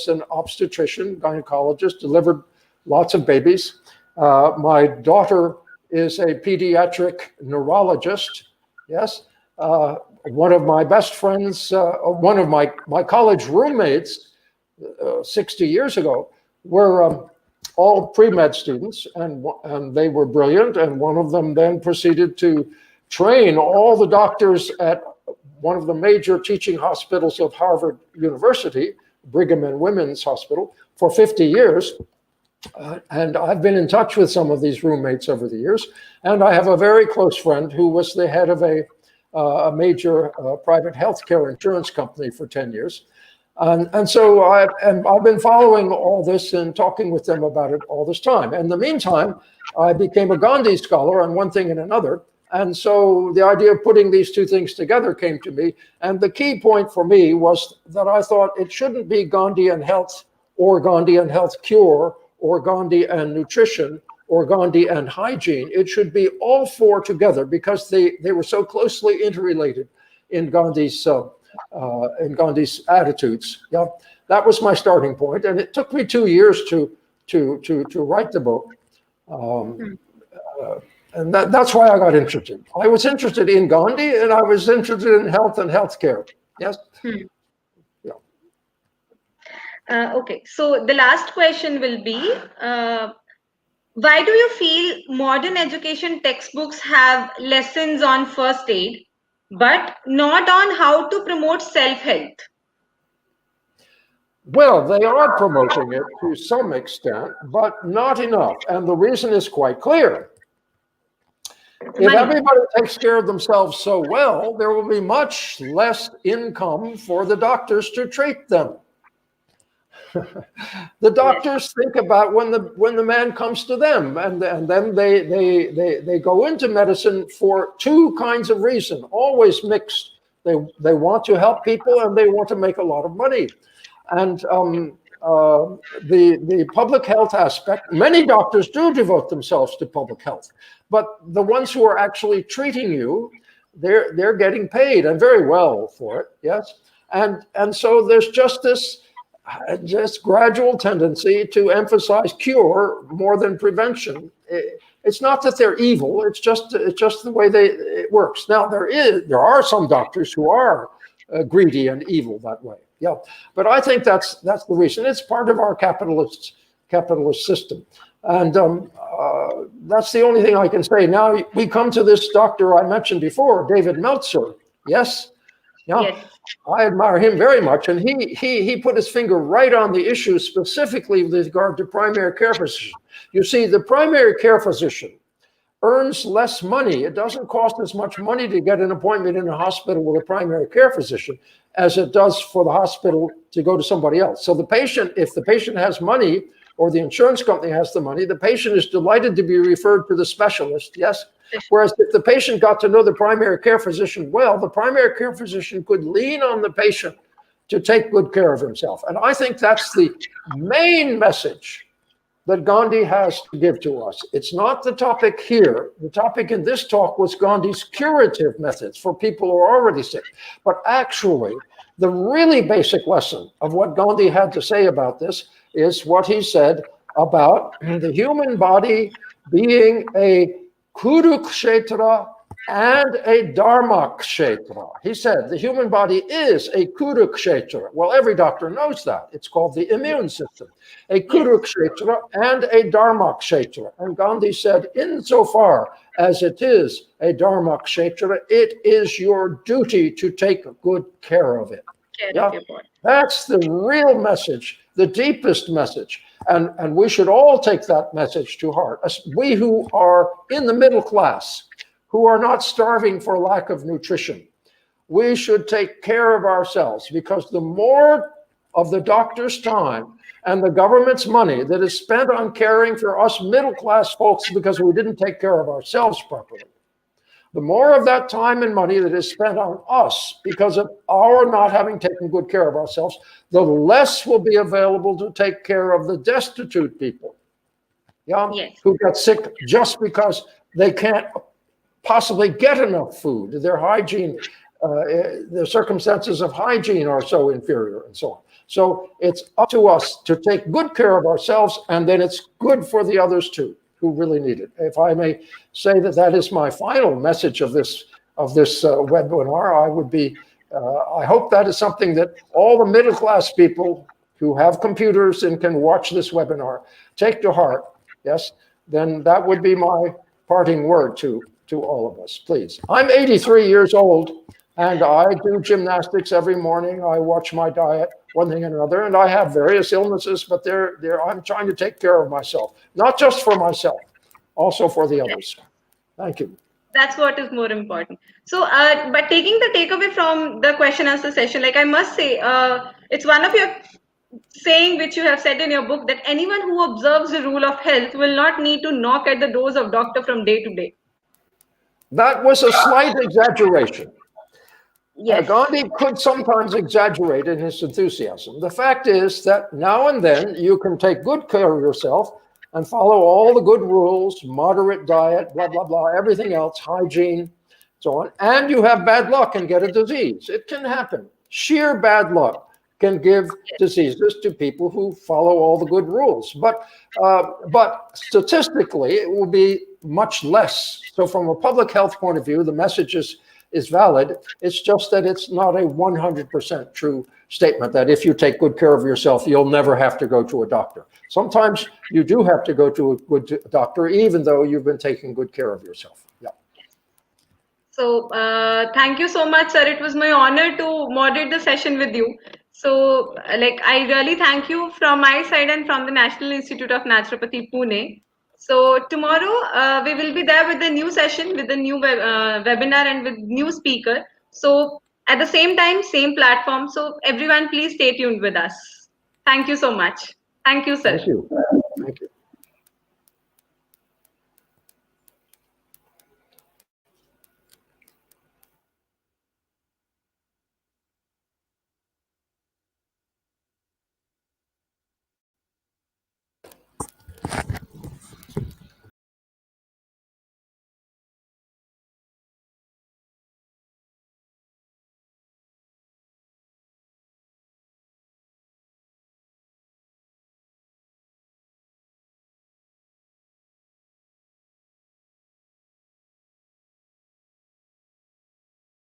an obstetrician, gynecologist, delivered lots of babies. My daughter is a pediatric neurologist. Yes. One of my best friends, one of my college roommates 60 years ago were all pre-med students, and they were brilliant. And one of them then proceeded to train all the doctors at one of the major teaching hospitals of Harvard University, Brigham and Women's Hospital, for 50 years. And I've been in touch with some of these roommates over the years. And I have a very close friend who was the head of a major private healthcare insurance company for 10 years. And so I've been following all this and talking with them about it all this time. In the meantime, I became a Gandhi scholar on one thing and another. And so the idea of putting these two things together came to me. And the key point for me was that I thought it shouldn't be Gandhi and health, or Gandhi and health cure, or Gandhi and nutrition, or Gandhi and hygiene. It should be all four together, because they were so closely interrelated in Gandhi's attitudes. Yeah, that was my starting point, and it took me 2 years to write the book, and that's why I got interested. I was interested in Gandhi, and I was interested in health and healthcare. Yes. Yeah. Okay, so the last question will be, why do you feel modern education textbooks have lessons on first aid, but not on how to promote self-health? Well, they are promoting it to some extent, but not enough. And the reason is quite clear. If everybody takes care of themselves so well, there will be much less income for the doctors to treat them. The doctors think about when the man comes to them, and then they go into medicine for two kinds of reason, always mixed. They want to help people, and they want to make a lot of money. And the public health aspect, many doctors do devote themselves to public health, but the ones who are actually treating you, they're getting paid, and very well for it. Yes, and so there's just this gradual tendency to emphasize cure more than prevention. It's not that they're evil; it's just the way it works. Now there are some doctors who are greedy and evil that way. Yeah, but I think that's the reason. It's part of our capitalist system, and that's the only thing I can say. Now we come to this doctor I mentioned before, David Meltzer. Yes, yeah. Yes. I admire him very much, and he put his finger right on the issue specifically with regard to primary care physician. You see, the primary care physician earns less money. It doesn't cost as much money to get an appointment in a hospital with a primary care physician as it does for the hospital to go to somebody else. So the patient, if the patient has money, or the insurance company has the money, the patient is delighted to be referred to the specialist, yes? Whereas if the patient got to know the primary care physician well, the primary care physician could lean on the patient to take good care of himself. And I think that's the main message that Gandhi has to give to us. It's not the topic here. The topic in this talk was Gandhi's curative methods for people who are already sick. But actually, the really basic lesson of what Gandhi had to say about this is what he said about the human body being a Kurukshetra and a Dharmakshetra. He said the human body is a Kurukshetra. Well, every doctor knows that. It's called the immune system. A Kurukshetra and a Dharmakshetra. And Gandhi said, insofar as it is a Dharmakshetra, it is your duty to take good care of it. Yeah? That's the real message, the deepest message. And we should all take that message to heart. We who are in the middle class, who are not starving for lack of nutrition, we should take care of ourselves, because the more of the doctor's time and the government's money that is spent on caring for us middle class folks because we didn't take care of ourselves properly, the more of that time and money that is spent on us because of our not having taken good care of ourselves, the less will be available to take care of the destitute people, who get sick just because they can't possibly get enough food. Their hygiene, the circumstances of hygiene are so inferior and so on. So it's up to us to take good care of ourselves, and then it's good for the others too, who really need it. If I may say that that is my final message of this webinar, I would be, I hope that is something that all the middle class people who have computers and can watch this webinar take to heart. Yes, then that would be my parting word to all of us, please. I'm 83 years old, and I do gymnastics every morning. I watch my diet, one thing and another, and I have various illnesses, but I'm trying to take care of myself, not just for myself, also for the others. Thank you. That's what is more important. So, but taking the takeaway from the question answer session, like I must say, it's one of your saying which you have said in your book, that anyone who observes the rule of health will not need to knock at the doors of doctor from day to day. That was a slight exaggeration. Yes. Gandhi could sometimes exaggerate in his enthusiasm. The fact is that now and then you can take good care of yourself and follow all the good rules, moderate diet, blah, blah, blah, everything else, hygiene, so on, and you have bad luck and get a disease. It can happen. Sheer bad luck can give diseases to people who follow all the good rules. But statistically, it will be much less. So from a public health point of view, the message is valid. It's just that it's not a 100% true statement that if you take good care of yourself, you'll never have to go to a doctor. Sometimes you do have to go to a good doctor, even though you've been taking good care of yourself. Yeah. So thank you so much, sir. It was my honor to moderate the session with you. So like, I really thank you from my side and from the National Institute of Naturopathy, Pune. So tomorrow we will be there with the new session, with the new webinar and with new speaker. So at the same time, same platform. So everyone, please stay tuned with us. Thank you so much. Thank you, sir. Thank you. Thank you.